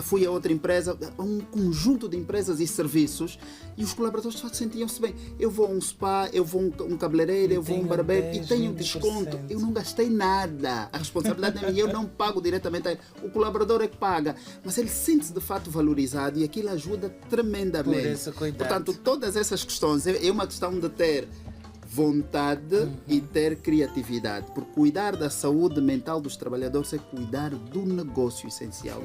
fui a outra empresa, a um conjunto de empresas e serviços, e os colaboradores de facto sentiam-se bem. Eu vou a um spa, eu vou a um cabeleireiro, eu vou a um barbeiro e tenho desconto. Eu não gastei nada. A responsabilidade é minha, eu não pago diretamente a ele. O colaborador é que paga. Mas ele sente-se de fato valorizado e aquilo ajuda tremendamente. Por isso, cuidado. Portanto, todas essas questões, é uma questão de ter vontade e ter criatividade, porque cuidar da saúde mental dos trabalhadores é cuidar do negócio essencial.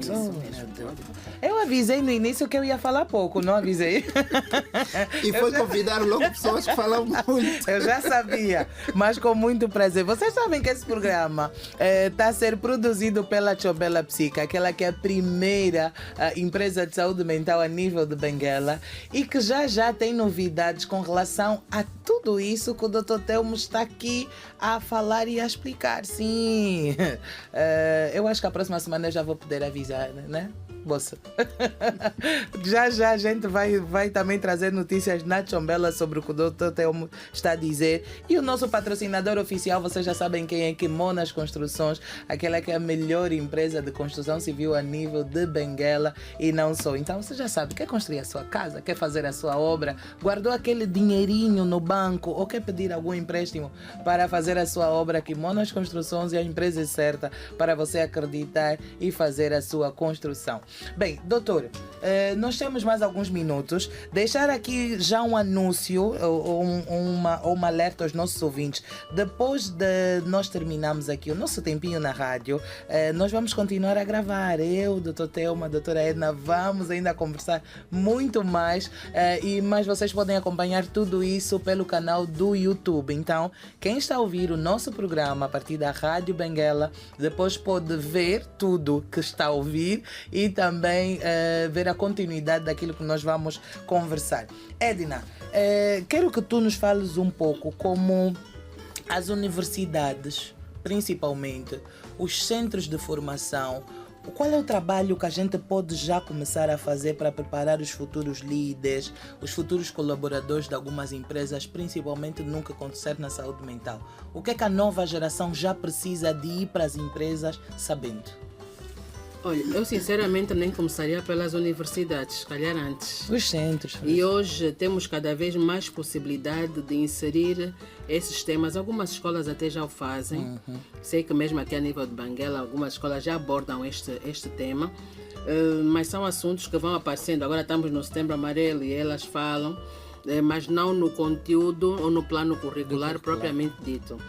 Eu avisei no início que eu ia falar pouco, não avisei? E foi convidar logo pessoas que falam muito. Eu já sabia, mas com muito prazer. Vocês sabem que esse programa está a ser produzido pela Chobela Psica, aquela que é a primeira empresa de saúde mental a nível de Benguela e que já tem novidades com relação a tudo isso que o Dr. Telmo está aqui a falar e a explicar. Sim, eu acho que a próxima semana eu já vou poder avisar, né? Moça. Já a gente vai também trazer notícias na Chombela sobre o que o Dr. Telmo está a dizer. E o nosso patrocinador oficial, vocês já sabem quem é, Kimonas Construções, aquela que é a melhor empresa de construção civil a nível de Benguela e não só. Então você já sabe, quer construir a sua casa, quer fazer a sua obra, guardou aquele dinheirinho no banco ou quer pedir algum empréstimo para fazer a sua obra, Kimonas Construções é a empresa certa para você acreditar e fazer a sua construção. Bem, doutor, nós temos mais alguns minutos. Deixar aqui já um anúncio ou uma alerta aos nossos ouvintes. Depois de nós terminarmos aqui o nosso tempinho na rádio, nós vamos continuar a gravar. Eu, o Dr. Telmo, a doutora Edna, vamos ainda conversar muito mais. Mas vocês podem acompanhar tudo isso pelo canal do YouTube. Então, quem está a ouvir o nosso programa a partir da Rádio Benguela, depois pode ver tudo que está a ouvir e também ver a continuidade daquilo que nós vamos conversar. Edna, quero que tu nos fales um pouco como as universidades, principalmente os centros de formação, qual é o trabalho que a gente pode já começar a fazer para preparar os futuros líderes, os futuros colaboradores de algumas empresas, principalmente no que concerne a saúde mental? O que é que a nova geração já precisa de ir para as empresas sabendo? Olha, eu sinceramente nem começaria pelas universidades, se calhar antes. Os centros. E hoje temos cada vez mais possibilidade de inserir esses temas. Algumas escolas até já o fazem. Sei que mesmo aqui a nível de Benguela, algumas escolas já abordam este tema. Mas são assuntos que vão aparecendo. Agora estamos no Setembro Amarelo e elas falam, mas não no conteúdo ou no plano curricular propriamente dito.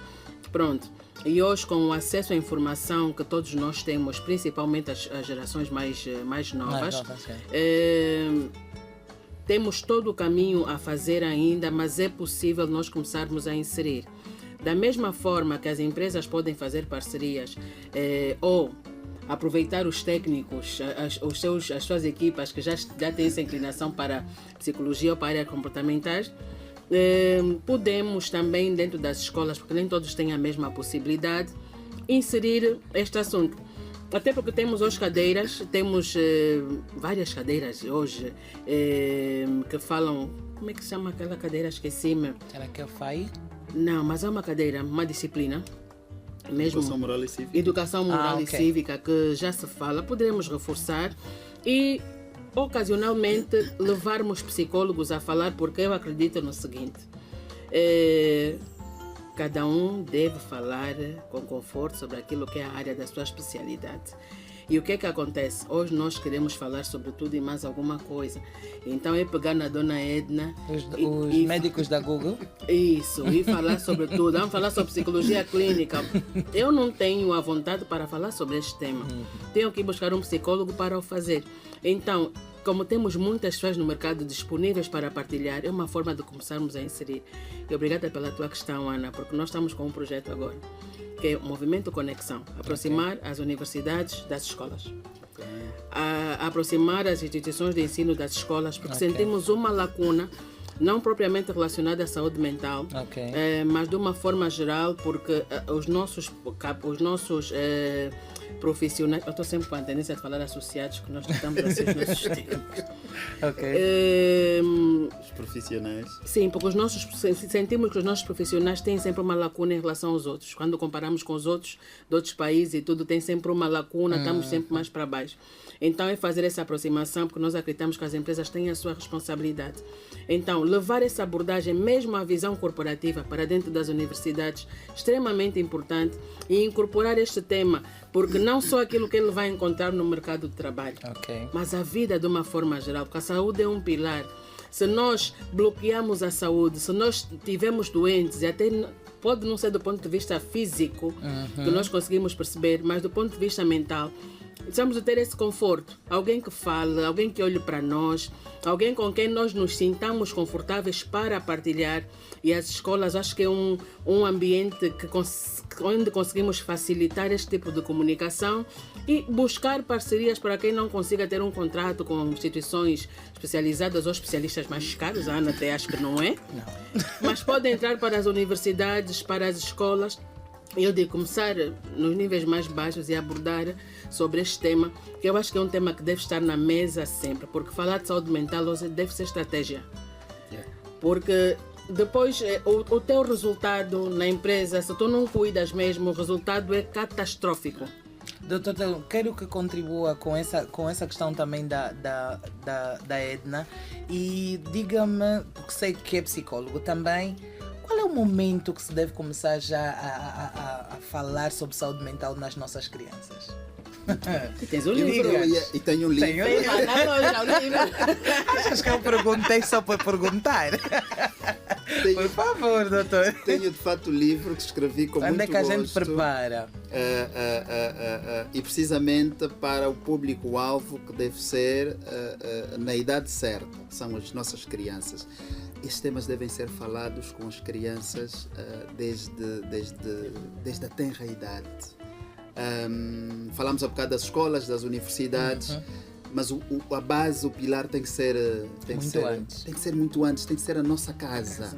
Pronto. E hoje, com o acesso à informação que todos nós temos, principalmente as gerações mais novas, temos todo o caminho a fazer ainda, mas é possível nós começarmos a inserir. Da mesma forma que as empresas podem fazer parcerias ou aproveitar os técnicos, as suas equipas que já têm essa inclinação para psicologia ou para áreas comportamentais, podemos também dentro das escolas, porque nem todos têm a mesma possibilidade, inserir este assunto. Até porque temos hoje cadeiras, temos várias cadeiras hoje que falam, como é que se chama aquela cadeira? Esqueci-me. Será que é o FAI? Não, mas é uma cadeira, uma disciplina. Mesmo, Educação Moral e Cívica. Educação Moral e Cívica, que já se fala, poderemos reforçar e ocasionalmente levarmos psicólogos a falar, porque eu acredito no seguinte: cada um deve falar com conforto sobre aquilo que é a área da sua especialidade. E o que é que acontece? Hoje nós queremos falar sobre tudo e mais alguma coisa. Então é pegar na dona Edna... Os médicos da Google? Isso, e falar sobre tudo. Vamos falar sobre psicologia clínica. Eu não tenho a vontade para falar sobre este tema. Tenho que buscar um psicólogo para o fazer. Então, como temos muitas pessoas no mercado disponíveis para partilhar, é uma forma de começarmos a inserir. E obrigada pela tua questão, Ana, porque nós estamos com um projeto agora, que é o Movimento Conexão, aproximar as universidades das escolas. A aproximar as instituições de ensino das escolas, porque sentimos uma lacuna, não propriamente relacionada à saúde mental, mas de uma forma geral, porque os nossos profissionais. Eu estou sempre com a tendência de falar associados, que nós estamos assim os nossos tempos. Os profissionais. Sim, porque sentimos que os nossos profissionais têm sempre uma lacuna em relação aos outros. Quando comparamos com os outros de outros países e tudo, tem sempre uma lacuna, estamos sempre mais para baixo. Então é fazer essa aproximação, porque nós acreditamos que as empresas têm a sua responsabilidade. Então, levar essa abordagem, mesmo a visão corporativa, para dentro das universidades, extremamente importante, e incorporar este tema, porque não só aquilo que ele vai encontrar no mercado de trabalho, mas a vida de uma forma geral, porque a saúde é um pilar. Se nós bloqueamos a saúde, se nós estivermos doentes, e até pode não ser do ponto de vista físico, que nós conseguimos perceber, mas do ponto de vista mental, precisamos de ter esse conforto. Alguém que fale, alguém que olhe para nós, alguém com quem nós nos sintamos confortáveis para partilhar. E as escolas, acho que é um ambiente onde conseguimos facilitar este tipo de comunicação e buscar parcerias para quem não consiga ter um contrato com instituições especializadas ou especialistas mais caros. A Ana até acho que não é. Não. Mas pode entrar para as universidades, para as escolas. Eu de começar nos níveis mais baixos e abordar sobre este tema, que eu acho que é um tema que deve estar na mesa sempre, porque falar de saúde mental deve ser estratégia. Porque depois o teu resultado na empresa, se tu não cuidas mesmo, o resultado é catastrófico. Doutor, quero que contribua com essa questão também da Edna e diga-me, porque sei que é psicólogo também, qual é o momento que se deve começar já a falar sobre saúde mental nas nossas crianças? E tens um livro. E tenho um livro. Achas que eu perguntei só por perguntar? Por favor, doutor. Tenho de fato o livro que escrevi com muito gosto. Onde é que a gente prepara? E precisamente para o público-alvo que deve ser na idade certa, que são as nossas crianças. Estes temas devem ser falados com as crianças desde a tenra idade. Falamos há bocado das escolas, das universidades, mas a base, o pilar tem que ser muito antes, tem que ser a nossa casa.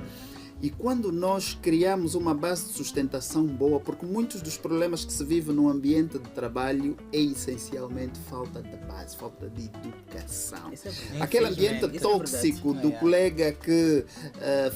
E quando nós criamos uma base de sustentação boa, porque muitos dos problemas que se vive no ambiente de trabalho é essencialmente falta de base, falta de educação. Aquele ambiente tóxico do colega que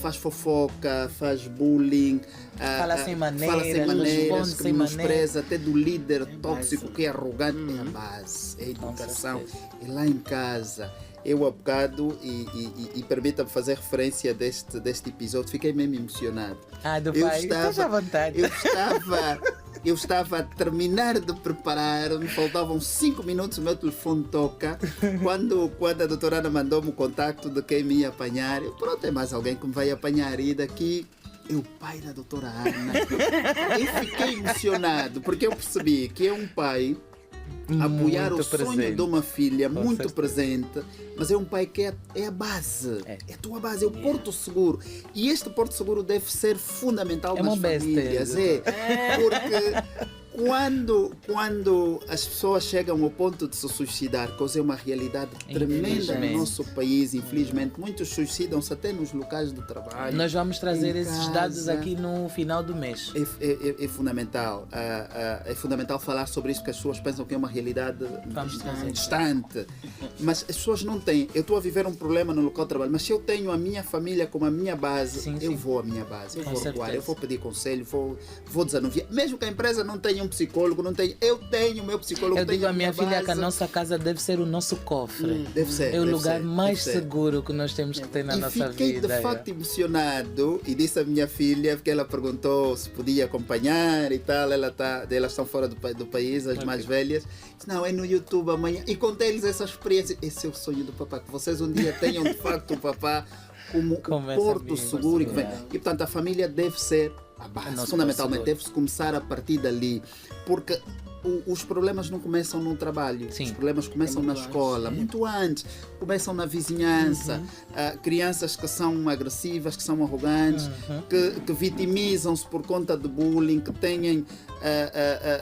faz fofoca, faz bullying, fala sem maneiras, que menospreza, até do líder tóxico que é arrogante, é a base, é a educação, é lá em casa. Eu há bocado, e permita-me fazer referência deste episódio, fiquei mesmo emocionado. Do pai, esteja à vontade. Eu estava a terminar de preparar, me faltavam 5 minutos, o meu telefone toca, quando a doutora Ana mandou-me o contacto de quem me ia apanhar. Eu, pronto, é mais alguém que me vai apanhar, e daqui é o pai da doutora Ana. Eu fiquei emocionado, porque eu percebi que é um pai apoiar o sonho de uma filha, muito presente, mas é um pai que é a base, é a tua base, é o porto seguro. E este porto seguro deve ser fundamental nas famílias. Porque quando as pessoas chegam ao ponto de se suicidar, coisa é uma realidade tremenda no nosso país, infelizmente, muitos suicidam-se até nos locais de trabalho. Nós vamos trazer esses dados aqui no final do mês. É fundamental. É fundamental falar sobre isso, porque as pessoas pensam que é uma realidade distante. Mas as pessoas não têm. Eu estou a viver um problema no local de trabalho, mas se eu tenho a minha família como a minha base, eu vou à minha base, eu vou recuar, eu vou pedir conselho, vou desanuviar. Mesmo que a empresa não tenha um psicólogo, eu tenho o meu psicólogo. Eu digo à minha filha que a nossa casa deve ser o nosso cofre. Deve ser. É o lugar mais seguro que nós temos que ter na nossa vida. Fiquei de facto emocionado e disse à minha filha, porque ela perguntou se podia acompanhar e tal, elas estão fora do país, as mais velhas. Disse, não, é no YouTube amanhã. E contei-lhes essa experiência. Esse é o sonho do papá, que vocês um dia tenham de facto o papá como um porto seguro. E portanto a família deve ser a base, fundamentalmente, deve-se começar a partir dali, porque os problemas não começam no trabalho, os problemas começam na escola, muito antes, começam na vizinhança, crianças que são agressivas, que são arrogantes, que vitimizam-se por conta de bullying, que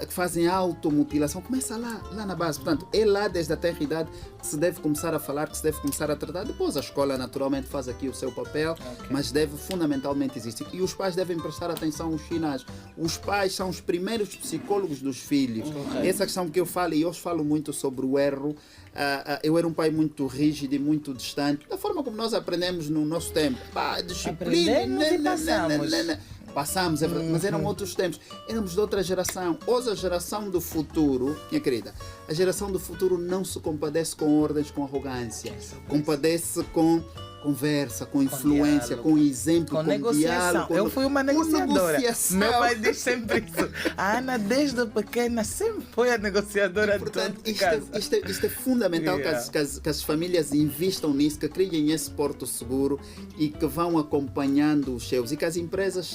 que fazem automutilação, começa lá na base. Portanto, é lá desde a tenra idade que se deve começar a falar, que se deve começar a tratar. Depois a escola naturalmente faz aqui o seu papel, mas deve fundamentalmente existir. E os pais devem prestar atenção aos sinais. Os pais são os primeiros psicólogos dos filhos. Essa questão que eu falo, e hoje falo muito sobre o erro. Eu era um pai muito rígido e muito distante, da forma como nós aprendemos no nosso tempo. Disciplina, aprendemos e passamos. Passamos, é verdade, mas eram outros tempos. Éramos de outra geração. Hoje a geração do futuro, minha querida, a geração do futuro não se compadece com ordens, com arrogância. Compadece com conversa, com influência, com exemplo, com negociação. Eu fui uma negociadora. Meu pai diz sempre isso. A Ana, desde pequena, sempre foi a negociadora. Portanto, de casa. Isto é fundamental que as famílias investam nisso, que criem esse porto seguro e que vão acompanhando os seus. E que as empresas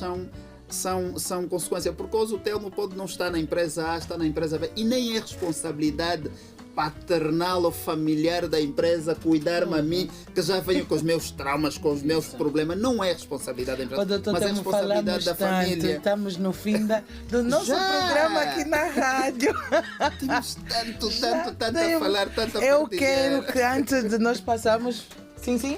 são consequência. Porque hoje o Telmo pode não estar na empresa A, está na empresa B, e nem é responsabilidade paternal ou familiar da empresa cuidar-me a mim, que já venho com os meus traumas, com os meus problemas. Não é responsabilidade da empresa, mas é responsabilidade da família. Estamos no fim do nosso programa aqui na rádio. Temos tanto a falar, tanto a Eu quero que antes de nós passarmos... Sim.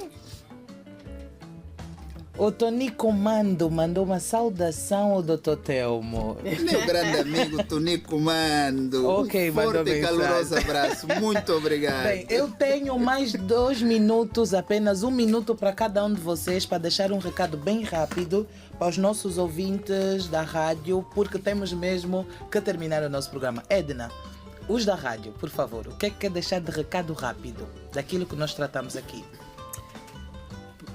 O Tony Comando mandou uma saudação ao Dr. Telmo. Meu grande amigo Tony Comando. Ok, um forte e caloroso abraço. Muito obrigado. Bem, eu tenho mais 2 minutos, apenas 1 minuto para cada um de vocês, para deixar um recado bem rápido para os nossos ouvintes da rádio, porque temos mesmo que terminar o nosso programa. Edna, os da rádio, por favor, o que é que quer deixar de recado rápido daquilo que nós tratamos aqui?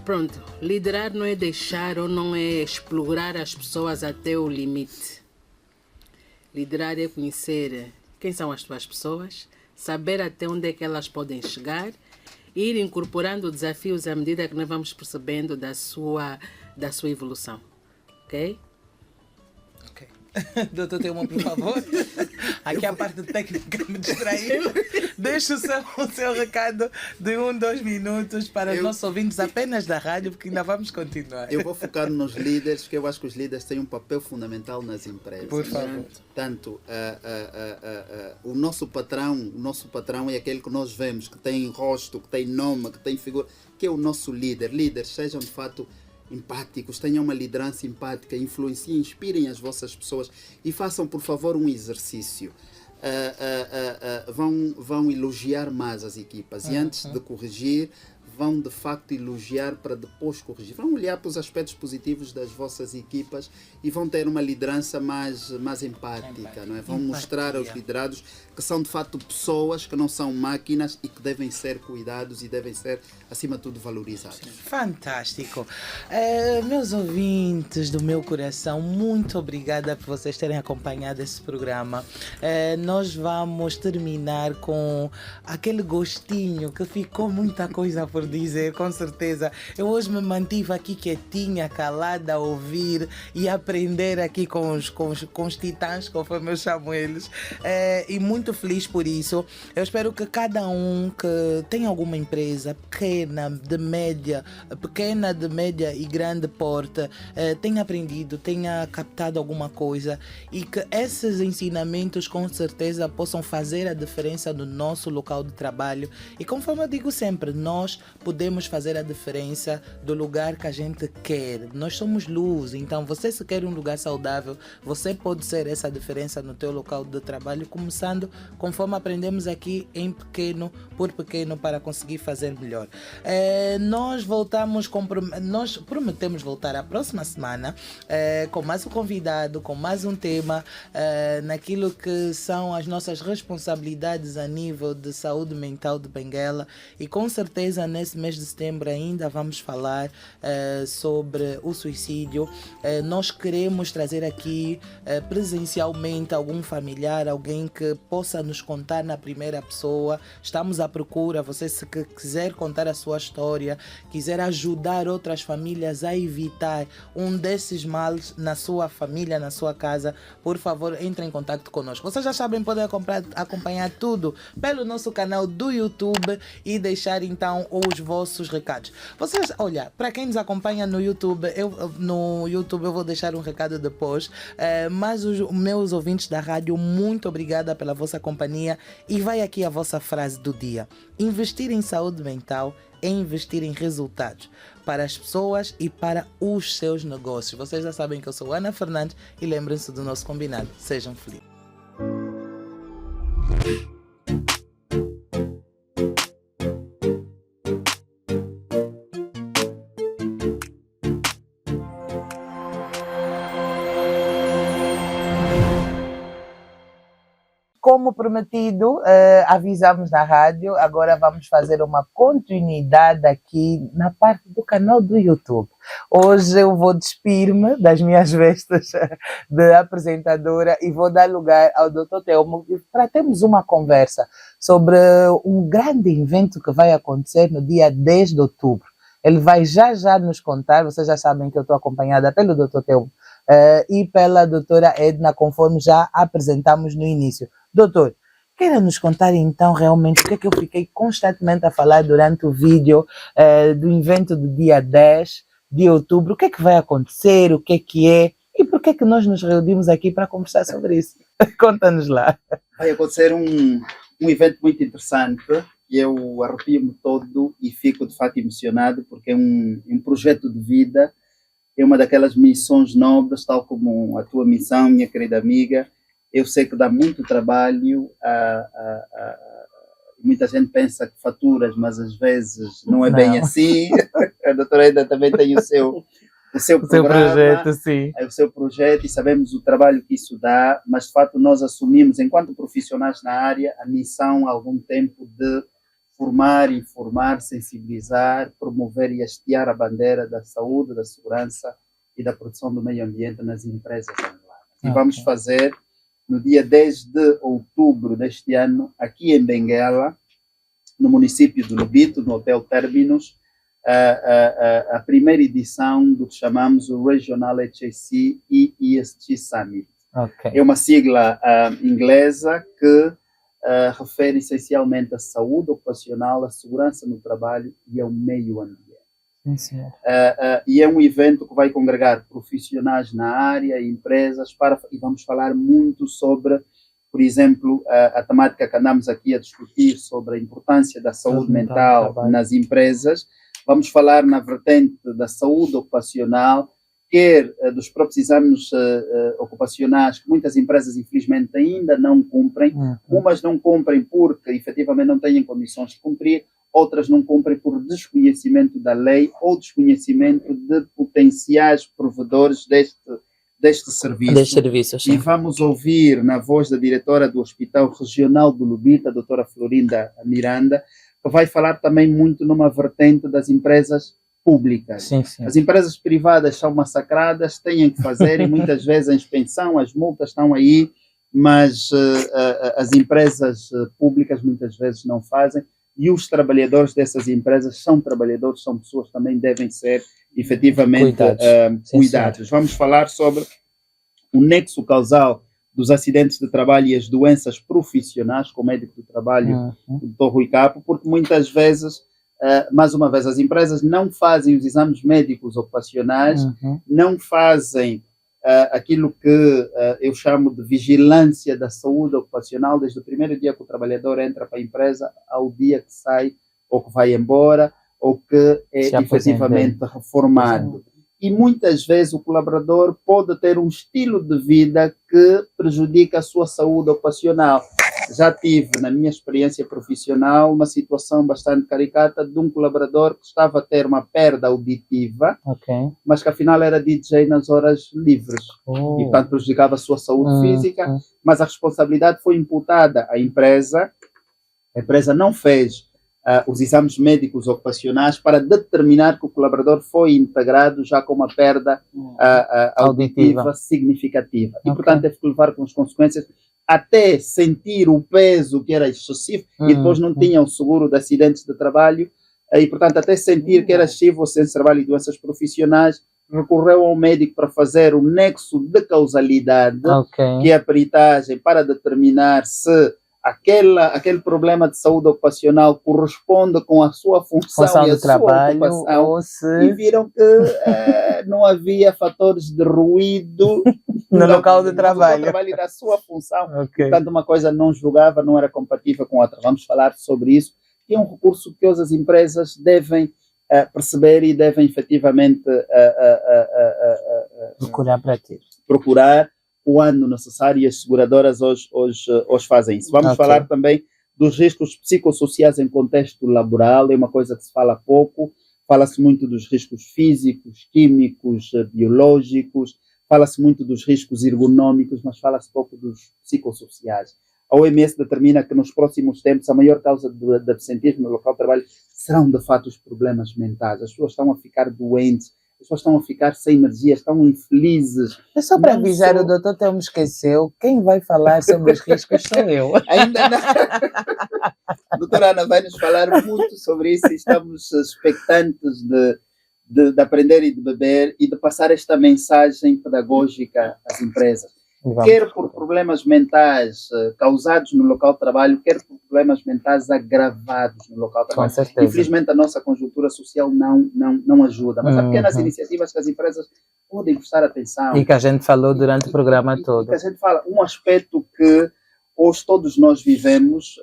Pronto, liderar não é deixar ou não é explorar as pessoas até o limite. Liderar é conhecer quem são as tuas pessoas, saber até onde é que elas podem chegar, e ir incorporando desafios à medida que nós vamos percebendo da sua evolução. Ok? Doutor Telmo, por favor. Aqui a parte técnica me distraiu. Deixa o seu recado de 2 minutos para os nossos ouvintes apenas da rádio, porque ainda vamos continuar. Eu vou focar nos líderes, porque eu acho que os líderes têm um papel fundamental nas empresas. Por favor. Portanto, o nosso patrão é aquele que nós vemos, que tem rosto, que tem nome, que tem figura, que é o nosso líder. Líderes sejam de fato empáticos, tenham uma liderança empática, influenciem, inspirem as vossas pessoas e façam, por favor, um exercício. Vão elogiar mais as equipas e antes de corrigir, vão de facto elogiar para depois corrigir. Vão olhar para os aspectos positivos das vossas equipas e vão ter uma liderança mais empática, não é? Vão mostrar aos liderados que são de facto pessoas, que não são máquinas e que devem ser cuidados e devem ser, acima de tudo, valorizados. Fantástico. Meus ouvintes do meu coração, muito obrigada por vocês terem acompanhado esse programa. Nós vamos terminar com aquele gostinho que ficou muita coisa por dizer, com certeza. Eu hoje me mantive aqui quietinha, calada, a ouvir e aprender aqui com os titãs, conforme eu chamo eles, e muito feliz por isso. Eu espero que cada um que tem alguma empresa pequena, de média e grande porte, tenha aprendido, tenha captado alguma coisa e que esses ensinamentos com certeza possam fazer a diferença no nosso local de trabalho. E conforme eu digo sempre, nós podemos fazer a diferença do lugar que a gente quer. Nós somos luz, então você, se quer um lugar saudável, você pode ser essa diferença no teu local de trabalho, começando conforme aprendemos aqui, em pequeno por pequeno, para conseguir fazer melhor. Nós prometemos voltar a próxima semana com mais um convidado, com mais um tema naquilo que são as nossas responsabilidades a nível de saúde mental de Benguela, e com certeza nesse mês de setembro ainda vamos falar sobre o suicídio. Nós queremos trazer aqui presencialmente algum familiar, alguém que possa nos contar na primeira pessoa. Estamos à procura, você se quiser contar a sua história, quiser ajudar outras famílias a evitar um desses males na sua família, na sua casa, por favor, entre em contato conosco. Vocês já sabem, podem acompanhar tudo pelo nosso canal do YouTube e deixar então os vossos recados. Vocês, olha, para quem nos acompanha no YouTube, eu vou deixar um recado depois, mas os meus ouvintes da rádio, muito obrigada pela vossa companhia, e vai aqui a vossa frase do dia: investir em saúde mental é investir em resultados para as pessoas e para os seus negócios. Vocês já sabem que eu sou Ana Fernandes e lembrem-se do nosso combinado. Sejam felizes. Como prometido, avisamos na rádio, agora vamos fazer uma continuidade aqui na parte do canal do YouTube. Hoje eu vou despir-me das minhas vestes de apresentadora e vou dar lugar ao Dr. Telmo para termos uma conversa sobre um grande evento que vai acontecer no dia 10 de outubro. Ele vai já nos contar, vocês já sabem que eu estou acompanhada pelo Dr. Telmo e pela doutora Edna, conforme já apresentamos no início. Doutor, queira nos contar então realmente o que é que eu fiquei constantemente a falar durante o vídeo do evento do dia 10 de outubro, o que é que vai acontecer, o que é e por que é que nós nos reunimos aqui para conversar sobre isso? Conta-nos lá. Vai acontecer um evento muito interessante e eu arrepio-me todo e fico de fato emocionado porque é um projeto de vida, é uma daquelas missões nobres, tal como a tua missão, minha querida amiga. Eu sei que dá muito trabalho, muita gente pensa que faturas, mas às vezes não é bem assim. A doutora ainda também tem o seu programa, projeto, sim. O seu projeto e sabemos o trabalho que isso dá, mas de fato nós assumimos, enquanto profissionais na área, a missão há algum tempo de formar, informar, sensibilizar, promover e hastear a bandeira da saúde, da segurança e da proteção do meio ambiente nas empresas angolanas. E vamos fazer no dia 10 de outubro deste ano, aqui em Benguela, no município de Lubito, no Hotel Terminus, a primeira edição do que chamamos o Regional HAC e ESG Summit. Okay. É uma sigla inglesa que refere essencialmente à saúde ocupacional, à segurança no trabalho e ao meio ambiente. E é um evento que vai congregar profissionais na área, empresas, e vamos falar muito sobre, por exemplo, a temática que andamos aqui a discutir sobre a importância da saúde mental nas empresas. Vamos falar na vertente da saúde ocupacional, quer dos próprios exames ocupacionais, que muitas empresas, infelizmente, ainda não cumprem. Umas não cumprem porque, efetivamente, não têm condições de cumprir, outras não cumprem por desconhecimento da lei ou desconhecimento de potenciais provedores deste serviço. Sim. E vamos ouvir na voz da diretora do Hospital Regional do Lubito, a doutora Florinda Miranda, que vai falar também muito numa vertente das empresas públicas. Sim. As empresas privadas são massacradas, têm que fazer, e muitas vezes a expensão, as multas estão aí, mas as empresas públicas muitas vezes não fazem. E os trabalhadores dessas empresas são trabalhadores, são pessoas que também devem ser efetivamente cuidados. Vamos falar sobre o nexo causal dos acidentes de trabalho e as doenças profissionais, com o médico do trabalho, o Dr. Rui Capo, porque muitas vezes, mais uma vez, as empresas não fazem os exames médicos ocupacionais, não fazem aquilo que eu chamo de vigilância da saúde ocupacional, desde o primeiro dia que o trabalhador entra para a empresa ao dia que sai ou que vai embora ou que é efetivamente reformado. E muitas vezes o colaborador pode ter um estilo de vida que prejudica a sua saúde ocupacional. Já tive, na minha experiência profissional, uma situação bastante caricata de um colaborador que estava a ter uma perda auditiva, mas que afinal era DJ nas horas livres. E, portanto, prejudicava a sua saúde física, mas a responsabilidade foi imputada à empresa. A empresa não fez os exames médicos ocupacionais para determinar que o colaborador foi integrado já com uma perda auditiva significativa. E, portanto, teve que levar com as consequências até sentir o peso que era excessivo e depois não tinha o seguro de acidentes de trabalho e, portanto, até sentir que era excessivo o acidente de trabalho e doenças profissionais, recorreu ao médico para fazer o nexo de causalidade, que é a peritagem para determinar se aquele problema de saúde ocupacional corresponde com a sua função e a sua ocupação, e viram que não havia fatores de ruído no local de trabalho e da sua função. Portanto, uma coisa não julgava, não era compatível com a outra. Vamos falar sobre isso, que é um recurso que hoje as empresas devem perceber e devem efetivamente procurar para ter. Procurar o ano necessário e as seguradoras hoje fazem isso. Vamos falar também dos riscos psicossociais em contexto laboral, é uma coisa que se fala pouco, fala-se muito dos riscos físicos, químicos, biológicos, fala-se muito dos riscos ergonômicos, mas fala-se pouco dos psicossociais. A OMS determina que nos próximos tempos a maior causa de absentismo no local de trabalho serão de fato os problemas mentais. As pessoas estão a ficar doentes, as pessoas estão a ficar sem energia, estão infelizes. É só para avisar, o doutor até me esqueceu, quem vai falar sobre os riscos sou eu. Ainda não. A doutora Ana vai nos falar muito sobre isso e estamos expectantes de aprender e de beber e de passar esta mensagem pedagógica às empresas. Quer por problemas mentais causados no local de trabalho, quer por problemas mentais agravados no local de trabalho. Infelizmente a nossa conjuntura social não ajuda, mas há pequenas iniciativas que as empresas podem prestar atenção. E que a gente falou durante o programa todo. Que a gente fala, um aspecto que hoje todos nós vivemos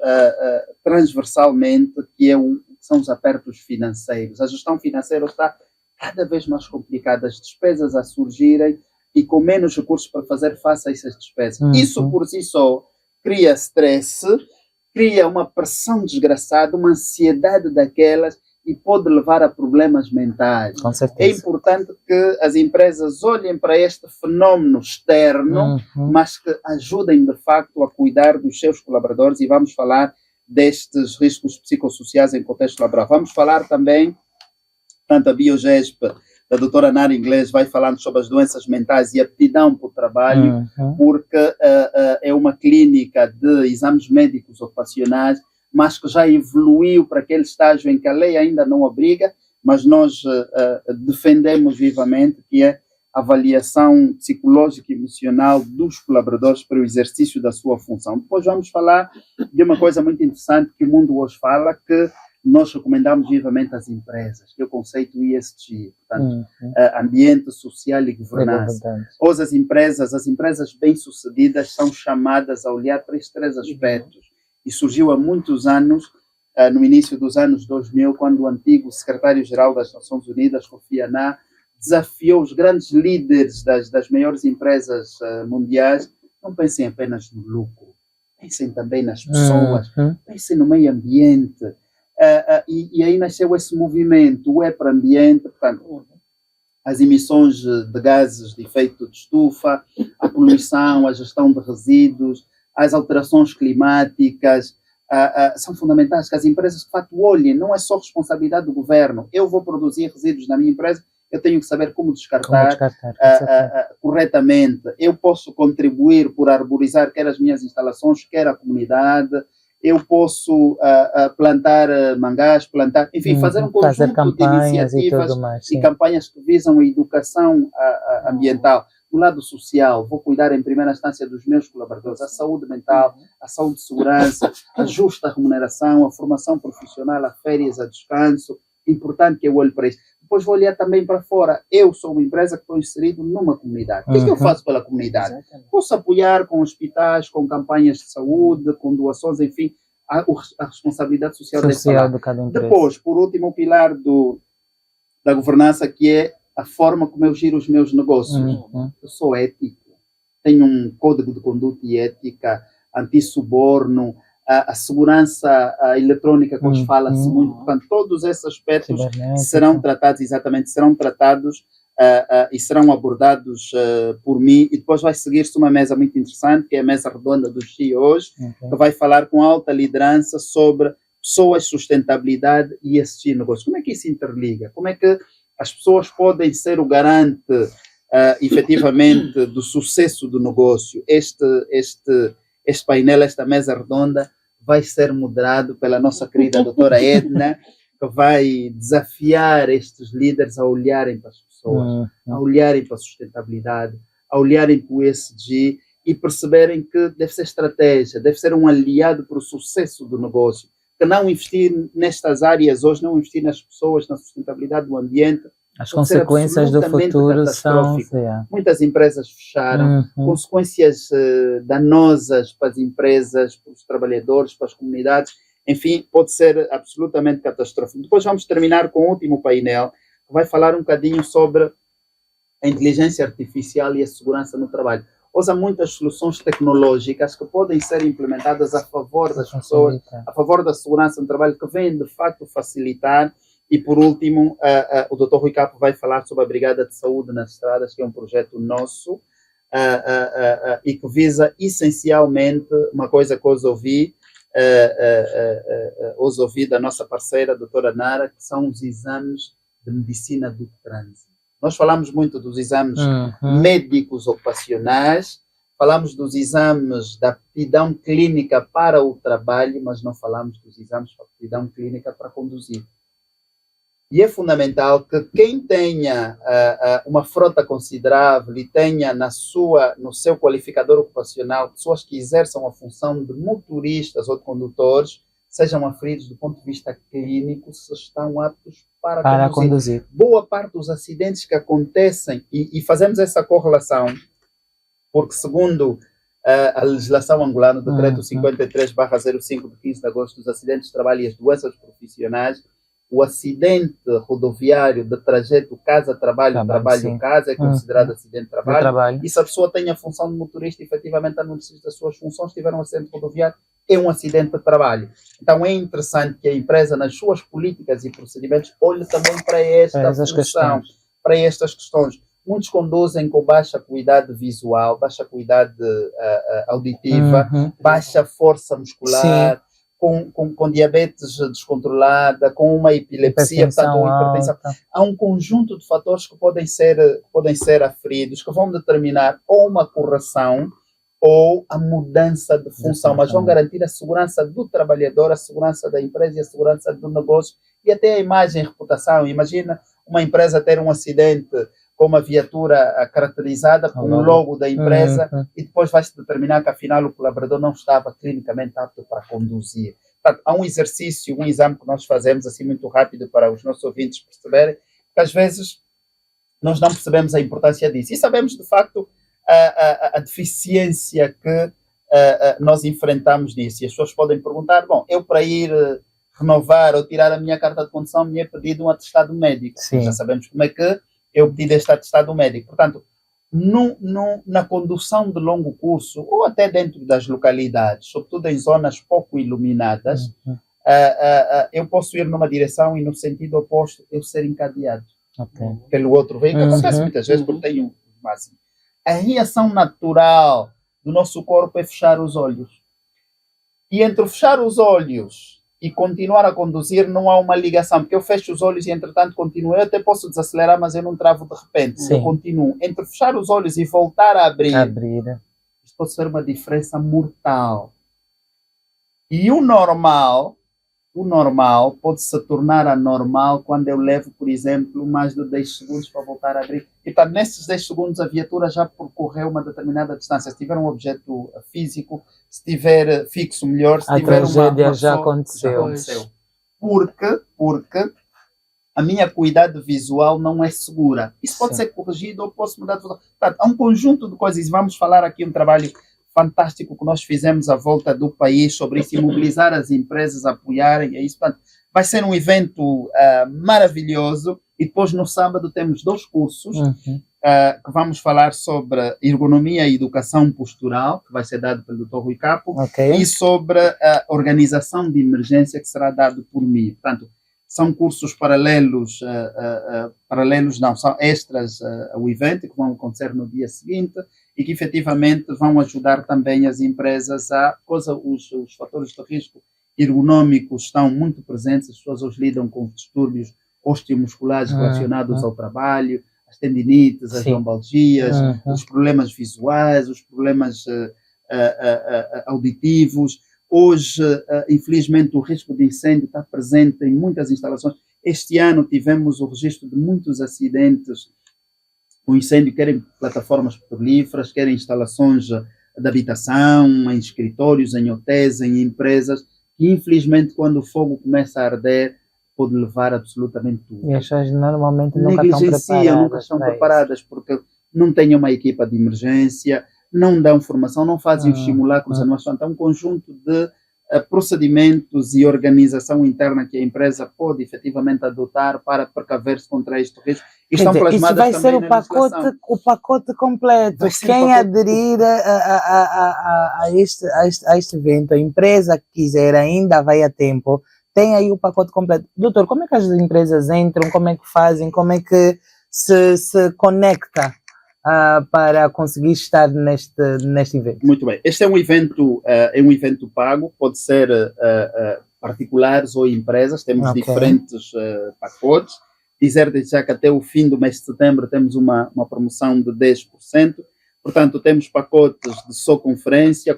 transversalmente, que são os apertos financeiros. A gestão financeira está cada vez mais complicada, as despesas a surgirem e com menos recursos para fazer face a essas despesas. Isso por si só cria stress, cria uma pressão desgraçada, uma ansiedade daquelas e pode levar a problemas mentais. Com certeza. É importante que as empresas olhem para este fenómeno externo, mas que ajudem de facto a cuidar dos seus colaboradores, e vamos falar destes riscos psicossociais em contexto laboral. Vamos falar também, tanto a Biogesp, da doutora Nara Inglês, vai falando sobre as doenças mentais e aptidão para o trabalho, porque é uma clínica de exames médicos ocupacionais, mas que já evoluiu para aquele estágio em que a lei ainda não obriga, mas nós defendemos vivamente, que é a avaliação psicológica e emocional dos colaboradores para o exercício da sua função. Depois vamos falar de uma coisa muito interessante que o mundo hoje fala, que nós recomendamos vivamente às empresas, que é o conceito ESG, portanto, ambiente social e governança. Hoje as empresas bem-sucedidas são chamadas a olhar para estes três aspectos. E surgiu há muitos anos, no início dos anos 2000, quando o antigo secretário-geral das Nações Unidas, Kofi Annan, desafiou os grandes líderes das maiores empresas mundiais. Não pensem apenas no lucro, pensem também nas pessoas, pensem no meio ambiente. E aí nasceu esse movimento, o E-para-ambiente, portanto, as emissões de gases de efeito de estufa, a poluição, a gestão de resíduos, as alterações climáticas, são fundamentais que as empresas de fato olhem, não é só responsabilidade do governo. Eu vou produzir resíduos na minha empresa, eu tenho que saber como descartar corretamente. Eu posso contribuir por arborizar quer as minhas instalações, quer a comunidade. Eu posso plantar mangás, enfim, fazer um conjunto de iniciativas e campanhas que visam a educação ambiental. Do lado social, vou cuidar em primeira instância dos meus colaboradores, a saúde mental, a saúde de segurança, a justa remuneração, a formação profissional, a férias, a descanso. Importante que eu olhe para isso. Depois vou olhar também para fora. Eu sou uma empresa que estou inserido numa comunidade. O que é que eu faço pela comunidade? Posso apoiar com hospitais, com campanhas de saúde, com doações, enfim, a responsabilidade social de cada empresa. Depois, por último, o pilar da governança, que é a forma como eu giro os meus negócios. Eu sou ético, tenho um código de conduta e ética, anti-suborno, a segurança eletrônica, que hoje fala-se muito. Portanto, todos esses aspectos serão tratados e serão abordados por mim, e depois vai seguir-se uma mesa muito interessante, que é a mesa redonda dos CEOs, que vai falar com alta liderança sobre pessoas, sustentabilidade e esse negócio. Como é que isso interliga? Como é que as pessoas podem ser o garante, efetivamente, do sucesso do negócio? Este painel, esta mesa redonda, vai ser moderado pela nossa querida doutora Edna, que vai desafiar estes líderes a olharem para as pessoas, a olharem para a sustentabilidade, a olharem para o ESG e perceberem que deve ser estratégia, deve ser um aliado para o sucesso do negócio. Que não investir nestas áreas hoje, não investir nas pessoas, na sustentabilidade do ambiente, as consequências do futuro são... Muitas empresas fecharam, consequências danosas para as empresas, para os trabalhadores, para as comunidades, enfim, pode ser absolutamente catastrófico. Depois vamos terminar com o último painel, que vai falar um bocadinho sobre a inteligência artificial e a segurança no trabalho. usa muitas soluções tecnológicas que podem ser implementadas a favor das pessoas, a favor da segurança no trabalho, que vêm de facto facilitar. E por último, o Dr. Rui Capo vai falar sobre a Brigada de Saúde nas Estradas, que é um projeto nosso e que visa essencialmente uma coisa que hoje ouvi da nossa parceira, a doutora Nara, que são os exames de medicina do trânsito. Nós falamos muito dos exames médicos ocupacionais, falamos dos exames da aptidão clínica para o trabalho, mas não falamos dos exames de aptidão clínica para conduzir. E é fundamental que quem tenha uma frota considerável e tenha no seu qualificador ocupacional pessoas que exerçam a função de motoristas ou de condutores, sejam aferidos do ponto de vista clínico se estão aptos para conduzir. Boa parte dos acidentes que acontecem, e fazemos essa correlação, porque segundo a legislação angolana, do decreto 53/05 de 15 de agosto, dos acidentes de trabalho e as doenças profissionais, o acidente rodoviário de trajeto casa-trabalho, trabalho-casa é considerado acidente de trabalho. E se a pessoa tem a função de motorista, efetivamente, no exercício das suas funções, tiver um acidente rodoviário, é um acidente de trabalho. Então é interessante que a empresa, nas suas políticas e procedimentos, olhe também para esta função, para estas questões. Muitos conduzem com baixa acuidade visual, baixa acuidade auditiva, baixa força muscular, com diabetes descontrolada, com uma epilepsia, portanto, hipertensão. Há um conjunto de fatores que podem ser aferidos, que vão determinar ou uma correção ou a mudança de função, mas vão garantir a segurança do trabalhador, a segurança da empresa e a segurança do negócio e até a imagem e reputação. Imagina uma empresa ter um acidente com uma viatura caracterizada com o logo da empresa e depois vai-se determinar que afinal o colaborador não estava clinicamente apto para conduzir. Portanto, há um exercício, um exame que nós fazemos assim muito rápido para os nossos ouvintes perceberem, que às vezes nós não percebemos a importância disso. E sabemos de facto a deficiência que nós enfrentamos nisso. E as pessoas podem perguntar, bom, eu para ir renovar ou tirar a minha carta de condução me é pedido um atestado médico. Já sabemos como é que eu pedi este atestado médico. Portanto, na condução de longo curso, ou até dentro das localidades, sobretudo em zonas pouco iluminadas, eu posso ir numa direção e no sentido oposto eu ser encadeado pelo outro veículo. Acontece muitas vezes porque tenho o máximo. A reação natural do nosso corpo é fechar os olhos. E entre fechar os olhos e continuar a conduzir não há uma ligação, porque eu fecho os olhos e entretanto continuo. Eu até posso desacelerar, mas eu não travo de repente. Eu continuo. Entre fechar os olhos e voltar a abrir. Isto pode ser uma diferença mortal. E o normal pode se tornar anormal quando eu levo, por exemplo, mais de 10 segundos para voltar a abrir. E, portanto, nesses 10 segundos a viatura já percorreu uma determinada distância. Se tiver um objeto físico, se tiver fixo, melhor. Se tiver tragédia já aconteceu. Porque a minha acuidade visual não é segura. Isso pode ser corrigido ou posso mudar de volta. Portanto, há um conjunto de coisas. Vamos falar aqui um trabalho fantástico que nós fizemos à volta do país sobre isso e mobilizar as empresas a apoiarem. É isso. Portanto, vai ser um evento maravilhoso. E depois no sábado temos 2 cursos que vamos falar sobre ergonomia e educação postural, que vai ser dado pelo Dr. Rui Capo, e sobre a organização de emergência, que será dado por mim. Portanto, são cursos paralelos, são extras ao evento, que vão acontecer no dia seguinte e que efetivamente vão ajudar também as empresas os fatores de risco ergonômicos estão muito presentes, as pessoas hoje lidam com distúrbios osteomusculares relacionados ao trabalho, as tendinites, as lombalgias, os problemas visuais, os problemas auditivos. Hoje, infelizmente, o risco de incêndio está presente em muitas instalações. Este ano tivemos o registro de muitos acidentes com incêndio, quer em plataformas petrolíferas, quer em instalações de habitação, em escritórios, em hotéis, em empresas, que infelizmente, quando o fogo começa a arder, pode levar absolutamente tudo. E as pessoas normalmente nunca estão preparadas porque não têm uma equipa de emergência, não dão formação, não fazem os simulacros anuais. Então, um conjunto de procedimentos e organização interna que a empresa pode efetivamente adotar para precaver-se contra este risco. E estão plasmadas isso vai também ser na legislação. o pacote completo. Vai ser Quem o pacote aderir a este evento, a empresa que quiser, ainda vai a tempo, tem aí o pacote completo. Doutor, como é que as empresas entram, como é que fazem, como é que se conecta para conseguir estar neste evento? Muito bem. Este é um evento pago, pode ser particulares ou empresas, temos diferentes pacotes. Dizer já que até o fim do mês de setembro temos uma promoção de 10%. Portanto, temos pacotes de só conferência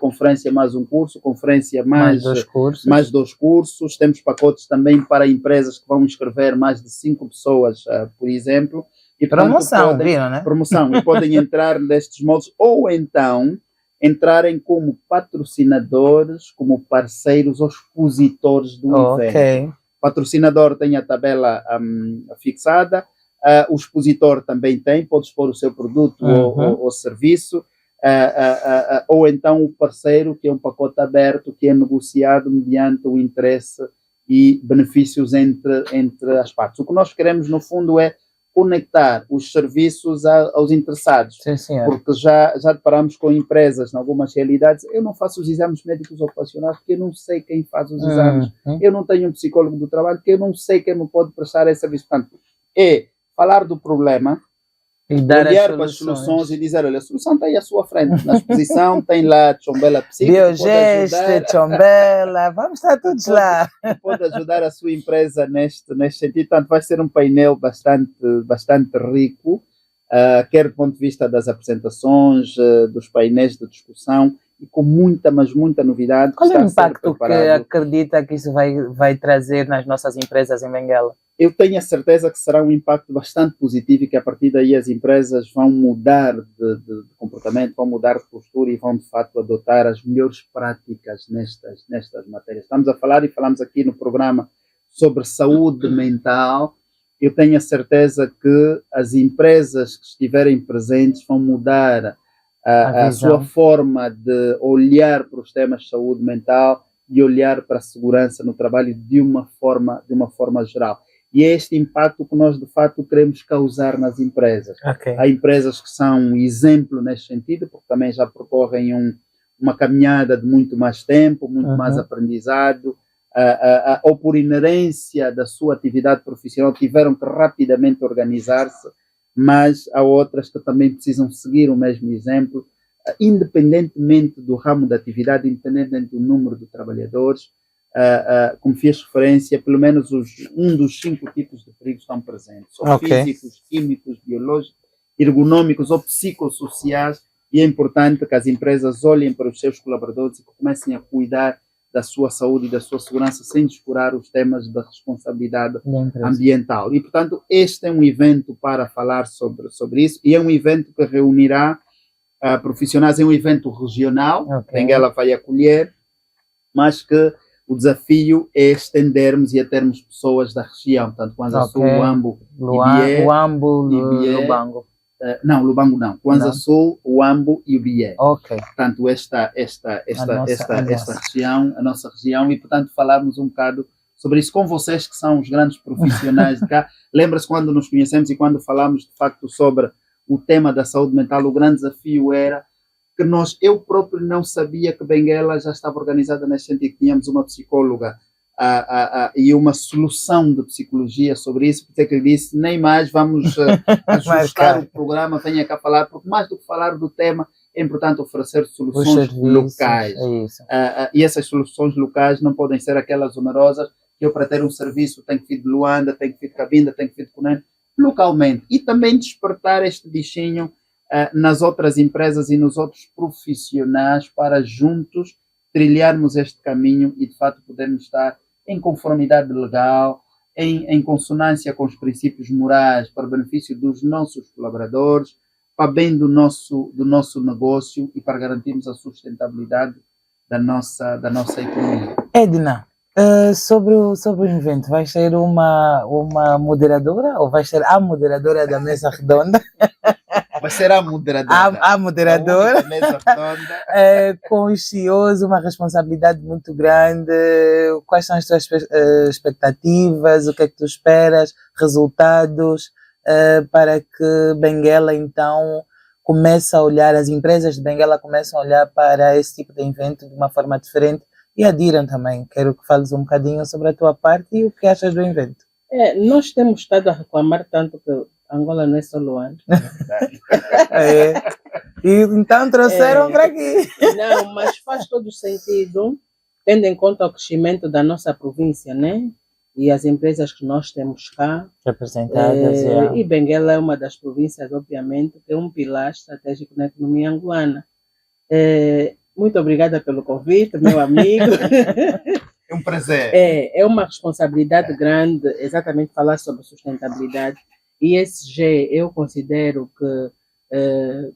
mais um curso, conferência mais 2 cursos. Temos pacotes também para empresas que vão inscrever mais de 5 pessoas, por exemplo. E, portanto, promoção, viram, né? Promoção, e podem entrar nestes moldes ou então entrarem como patrocinadores, como parceiros ou expositores do evento. O patrocinador tem a tabela fixada, o expositor também tem, pode expor o seu produto ou serviço, ou então o parceiro, que é um pacote aberto, que é negociado mediante o interesse e benefícios entre as partes. O que nós queremos, no fundo, é conectar os serviços aos interessados. Sim, porque já deparamos com empresas, em algumas realidades, eu não faço os exames médicos ocupacionais porque eu não sei quem faz os exames. Eu não tenho um psicólogo do trabalho porque eu não sei quem me pode prestar esse serviço. Portanto, é falar do problema, e dar olhar para as soluções e dizer, olha, a solução está aí à sua frente. Na exposição tem lá Tchombela Psico. Biogeste, Tchombela, vamos estar todos lá. Pode ajudar a sua empresa neste sentido. Portanto, vai ser um painel bastante rico, quer do ponto de vista das apresentações, dos painéis de discussão, e com muita novidade. Qual é o impacto que acredita que isso vai trazer nas nossas empresas em Benguela? Eu tenho a certeza que será um impacto bastante positivo e que a partir daí as empresas vão mudar de comportamento, vão mudar de postura e vão de fato adotar as melhores práticas nestas matérias. Estamos a falar e falamos aqui no programa sobre saúde mental. Eu tenho a certeza que as empresas que estiverem presentes vão mudar a sua forma de olhar para os temas de saúde mental e olhar para a segurança no trabalho de uma forma geral. E é este impacto que nós, de fato, queremos causar nas empresas. Há empresas que são exemplo neste sentido, porque também já percorrem uma caminhada de muito mais tempo, muito mais aprendizado, ou por inerência da sua atividade profissional, tiveram que rapidamente organizar-se, mas há outras que também precisam seguir o mesmo exemplo, independentemente do ramo da atividade, independentemente do número de trabalhadores. Como fiz referência, pelo menos um dos 5 tipos de perigos estão presentes. São físicos, químicos, biológicos, ergonômicos ou psicossociais, e é importante que as empresas olhem para os seus colaboradores e comecem a cuidar da sua saúde e da sua segurança sem descurar os temas da responsabilidade ambiental. E, portanto, este é um evento para falar sobre isso, e é um evento que reunirá profissionais, é um evento regional, Benguela vai acolher, mas que o desafio é estendermos e a termos pessoas da região, portanto, Kwanza Sul, Uambo, Lubango. Não, Lubango não. Kwanza Sul, Uambo e Ubié. Portanto, esta região, a nossa região, e, portanto, falarmos um bocado sobre isso com vocês, que são os grandes profissionais de cá. Lembra-se quando nos conhecemos e quando falamos, de facto, sobre o tema da saúde mental, o grande desafio era que eu próprio não sabia que Benguela já estava organizada nesse sentido, que tínhamos uma psicóloga e uma solução de psicologia sobre isso, porque eu disse, nem mais vamos ajustar o programa, venha cá falar, porque mais do que falar do tema, é importante oferecer soluções locais. E essas soluções locais não podem ser aquelas onerosas, que eu para ter um serviço tenho que vir de Luanda, tenho que vir de Cabinda, tenho que vir de Cunene, localmente. E também despertar este bichinho nas outras empresas e nos outros profissionais para juntos trilharmos este caminho e, de fato, podermos estar em conformidade legal, em consonância com os princípios morais, para benefício dos nossos colaboradores, para bem do nosso negócio e para garantirmos a sustentabilidade da nossa economia. Edna, sobre o evento, vai ser uma moderadora ou vai ser a moderadora da mesa redonda? Vai ser a moderadora. A moderadora. A mesa redonda. Com os CEOs, uma responsabilidade muito grande. Quais são as tuas expectativas? O que é que tu esperas? Resultados para que Benguela, então, comece a olhar, as empresas de Benguela começam a olhar para esse tipo de evento de uma forma diferente e adiram também. Quero que fales um bocadinho sobre a tua parte e o que achas do evento. Nós temos estado a reclamar tanto que Angola não é só Luanda. E então trouxeram para aqui. Não, mas faz todo sentido, tendo em conta o crescimento da nossa província, né? E as empresas que nós temos cá. Representadas, E Benguela é uma das províncias, obviamente, que é um pilar estratégico na economia angolana. Muito obrigada pelo convite, meu amigo. É um prazer. É uma responsabilidade grande, exatamente, falar sobre sustentabilidade. E ESG, eu considero que,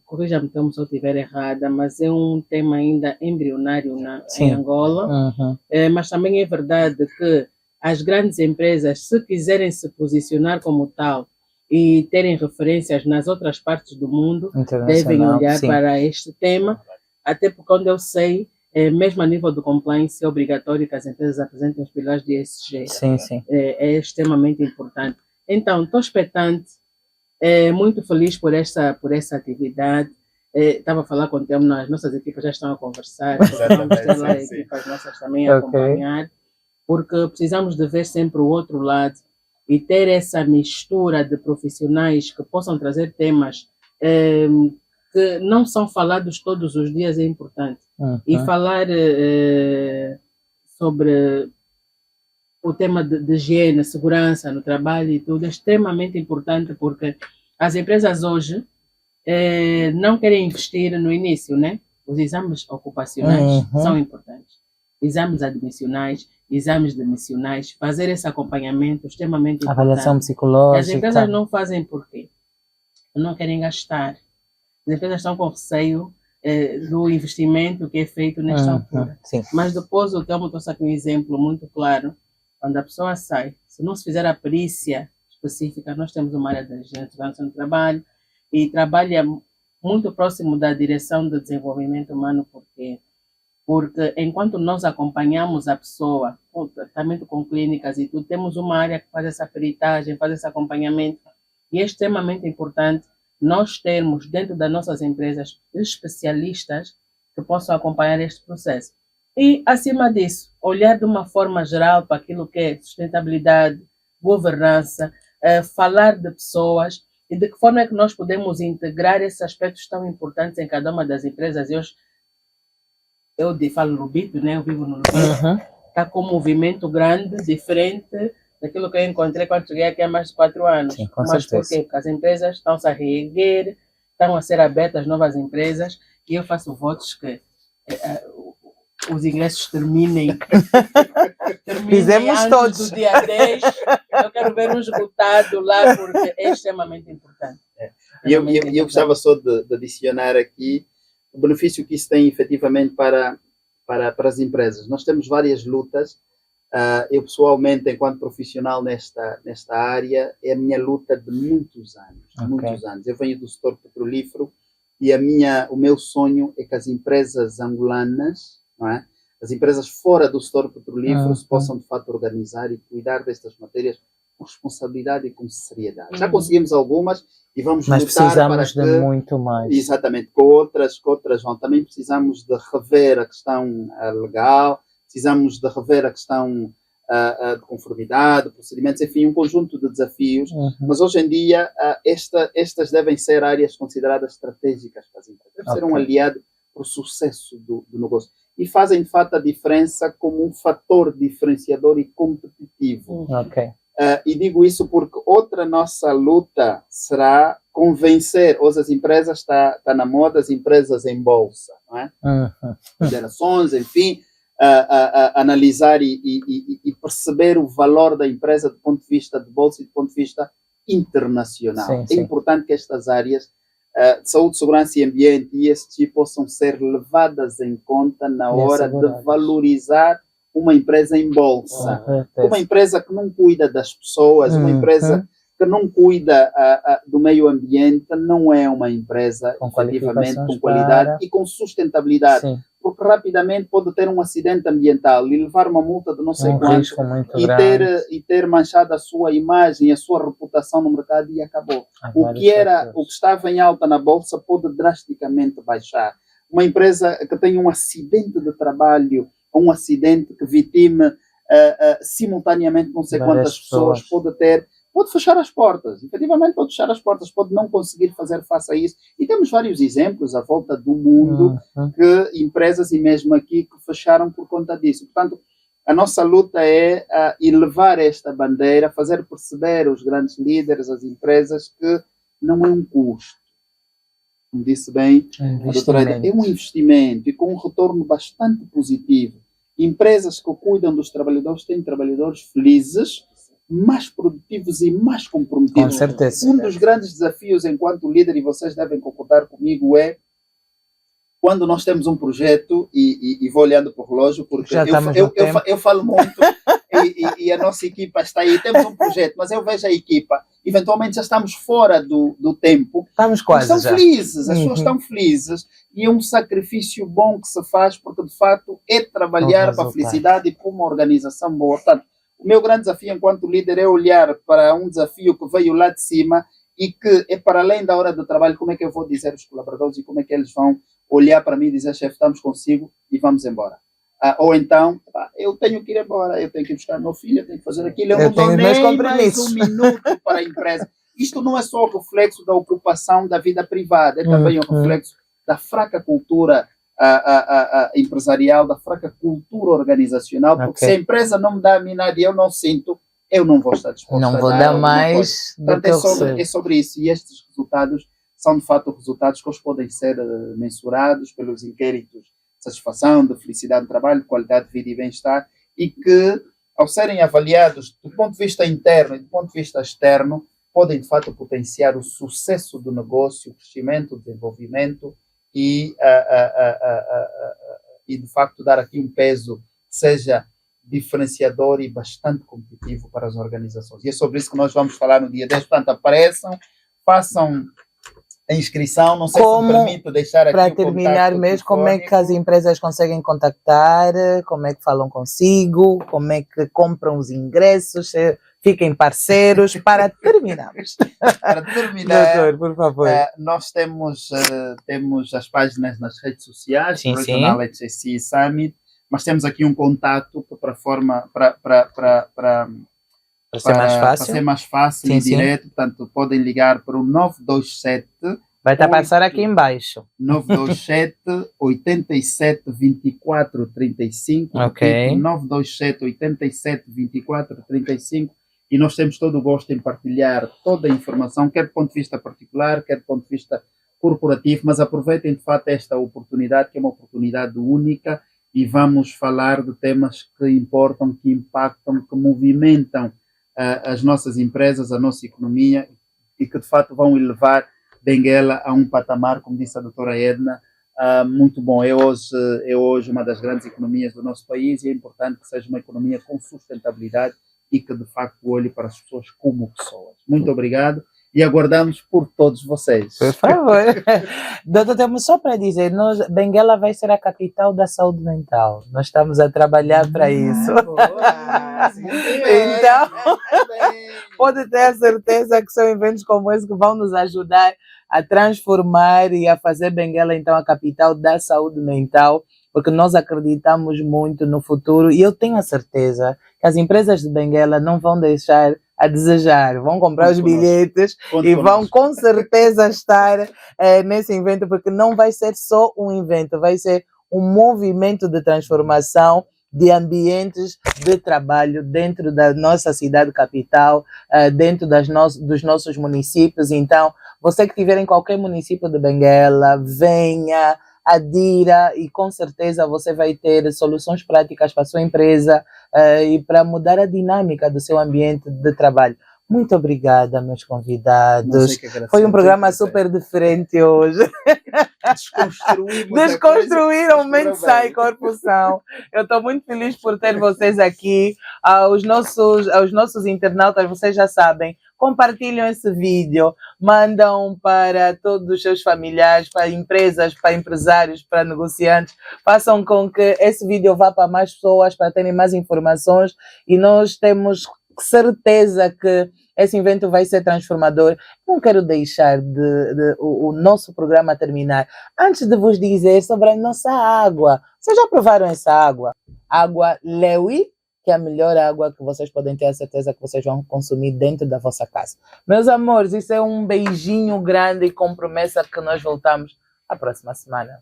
corrija-me se eu estiver errada, mas é um tema ainda embrionário em Angola. Mas também é verdade que as grandes empresas, se quiserem se posicionar como tal e terem referências nas outras partes do mundo, devem olhar para este tema, até porque onde eu sei, mesmo a nível do compliance, é obrigatório que as empresas apresentem os pilares de ESG. Sim. É extremamente importante. Então, estou expectante, muito feliz por essa atividade. Estava a falar com o Telmo, as nossas equipas já estão a conversar, vamos ter lá equipas nossas também a acompanhar, porque precisamos de ver sempre o outro lado e ter essa mistura de profissionais que possam trazer temas que não são falados todos os dias é importante. E falar sobre o tema de higiene, segurança no trabalho e tudo é extremamente importante, porque as empresas hoje não querem investir no início, né? Os exames ocupacionais são importantes. Exames admissionais, exames demissionais, fazer esse acompanhamento é extremamente importante. Avaliação psicológica. As empresas não fazem por quê? Não querem gastar. As empresas estão com receio do investimento que é feito nesta altura. Mas depois o Telmo trouxe aqui um exemplo muito claro. Quando a pessoa sai, se não se fizer a perícia específica, nós temos uma área de segurança no trabalho e trabalha muito próximo da direção do desenvolvimento humano, porque enquanto nós acompanhamos a pessoa, com tratamento com clínicas e tudo, temos uma área que faz essa peritagem, faz esse acompanhamento, e é extremamente importante nós termos dentro das nossas empresas especialistas que possam acompanhar este processo. E, acima disso, olhar de uma forma geral para aquilo que é sustentabilidade, governança, falar de pessoas e de que forma é que nós podemos integrar esses aspectos tão importantes em cada uma das empresas. Eu falo no Lubito, né? Eu vivo no Lubito. Está com um movimento grande, diferente daquilo que eu encontrei quando cheguei aqui há mais de 4 anos. Sim, mas por quê? Porque as empresas estão se a reerguer, estão a ser abertas novas empresas e eu faço votos que os ingressos terminem Fizemos antes todos. do dia 10. Eu quero ver um esgotado lá, porque é extremamente importante. Eu gostava só de adicionar aqui o benefício que isso tem efetivamente para as empresas. Nós temos várias lutas. Eu pessoalmente, enquanto profissional nesta área, é a minha luta de muitos anos. Eu venho do setor petrolífero e o meu sonho é que as empresas angolanas, não é? As empresas fora do setor petrolífero se possam de fato organizar e cuidar destas matérias com responsabilidade e com seriedade. Já conseguimos algumas e vamos lutar para que... de muito mais. Exatamente, com outras vão. Também precisamos de rever a questão legal, precisamos de rever a questão de conformidade, procedimentos, enfim, um conjunto de desafios. Mas hoje em dia estas devem ser áreas consideradas estratégicas para as empresas. Deve ser um aliado para o sucesso do negócio. E fazem, de fato, a diferença como um fator diferenciador e competitivo. E digo isso porque outra nossa luta será convencer, hoje as empresas, está na moda, as empresas em bolsa, não é? Gerações, enfim, analisar e perceber o valor da empresa do ponto de vista de bolsa e do ponto de vista internacional. É importante que estas áreas de saúde, segurança e ambiente e ESG possam ser levadas em conta na hora de valorizar uma empresa em bolsa. Uma empresa que não cuida das pessoas, uma empresa que não cuida do meio ambiente não é uma empresa com efetivamente com qualidade e com sustentabilidade. Sim. Porque rapidamente pode ter um acidente ambiental e levar uma multa de não sei quanto e ter manchado a sua imagem, a sua reputação no mercado e acabou. O que estava em alta na bolsa pode drasticamente baixar. Uma empresa que tem um acidente de trabalho, um acidente que vitime simultaneamente não sei quantas pessoas pode fechar as portas, efetivamente pode fechar as portas, pode não conseguir fazer face a isso. E temos vários exemplos à volta do mundo que empresas, e mesmo aqui, que fecharam por conta disso. Portanto, a nossa luta é elevar esta bandeira, fazer perceber os grandes líderes, as empresas, que não é um custo. Como disse bem a doutora Eda, é um investimento e com um retorno bastante positivo. Empresas que cuidam dos trabalhadores têm trabalhadores felizes, mais produtivos e mais comprometidos. Com certeza. Um dos grandes desafios enquanto líder, e vocês devem concordar comigo, é quando nós temos um projeto, e vou olhando para o relógio, porque eu falo muito e a nossa equipa está aí, temos um projeto, mas eu vejo a equipa, eventualmente já estamos fora do tempo. Estamos quase estão felizes, as pessoas estão felizes, e é um sacrifício bom que se faz, porque de facto é trabalhar para a felicidade e para uma organização boa. Portanto, o meu grande desafio enquanto líder é olhar para um desafio que veio lá de cima e que é para além da hora do trabalho. Como é que eu vou dizer aos colaboradores e como é que eles vão olhar para mim e dizer: chefe, estamos consigo e vamos embora. Ou então, eu tenho que ir embora, eu tenho que ir buscar meu filho, eu tenho que fazer aquilo, eu não dou nem mais um minuto para a empresa. Isto não é só o reflexo da ocupação da vida privada, é também o reflexo da fraca cultura empresarial, da fraca cultura organizacional, porque se a empresa não me dá a mim nada e eu não sinto, eu não vou estar disposto a dar mais do que eu recebo. É sobre isso, e estes resultados são de fato resultados que hoje podem ser mensurados pelos inquéritos de satisfação, de felicidade do trabalho, de qualidade de vida e bem-estar, e que, ao serem avaliados do ponto de vista interno e do ponto de vista externo, podem de fato potenciar o sucesso do negócio, o crescimento, o desenvolvimento e de facto dar aqui um peso que seja diferenciador e bastante competitivo para as organizações. E é sobre isso que nós vamos falar no dia 10. Portanto, apareçam, façam a inscrição, não sei se me permite deixar aqui para terminar mesmo, como é que as empresas conseguem contactar, como é que falam consigo, como é que compram os ingressos, fiquem parceiros, para terminarmos. Para terminar, doutor, por favor. Nós temos as páginas nas redes sociais, Regional HSE Summit, mas temos aqui um contato para ser mais fácil e direto, portanto podem ligar para o 927. Vai estar a passar aqui embaixo. 927 87 24 35. Ok. 927 87 24 35. E nós temos todo o gosto em partilhar toda a informação, quer do ponto de vista particular, quer do ponto de vista corporativo, mas aproveitem de fato esta oportunidade, que é uma oportunidade única, e vamos falar de temas que importam, que impactam, que movimentam as nossas empresas, a nossa economia, e que de fato vão elevar Benguela a um patamar, como disse a doutora Edna, muito bom. É hoje uma das grandes economias do nosso país, e é importante que seja uma economia com sustentabilidade e que de facto olhe para as pessoas como pessoas. Muito obrigado e aguardamos por todos vocês. Por favor. Doutor, temos só para dizer, Benguela vai ser a capital da saúde mental. Nós estamos a trabalhar para isso. Então, pode ter a certeza que são eventos como esse que vão nos ajudar a transformar e a fazer Benguela, então, a capital da saúde mental, porque nós acreditamos muito no futuro, e eu tenho a certeza que as empresas de Benguela não vão deixar a desejar, vão comprar os bilhetes e vão com certeza estar nesse evento, porque não vai ser só um evento, vai ser um movimento de transformação de ambientes de trabalho dentro da nossa cidade capital, dentro dos nossos municípios. Então, você que estiver em qualquer município de Benguela, venha, adira, e com certeza você vai ter soluções práticas para a sua empresa e para mudar a dinâmica do seu ambiente de trabalho. Muito obrigada, meus convidados. Que Foi um programa super diferente hoje. Desconstruíram mente, sai, corpo, são. Eu estou muito feliz por ter vocês aqui. Aos nossos internautas, vocês já sabem, compartilham esse vídeo, mandam para todos os seus familiares, para empresas, para empresários, para negociantes. Façam com que esse vídeo vá para mais pessoas, para terem mais informações, e nós temos certeza que esse evento vai ser transformador. Não quero deixar o nosso programa terminar antes de vos dizer sobre a nossa água. Vocês já provaram essa água? Água Lewi, que é a melhor água que vocês podem ter a certeza que vocês vão consumir dentro da vossa casa. Meus amores, isso é um beijinho grande e com promessa que nós voltamos a próxima semana.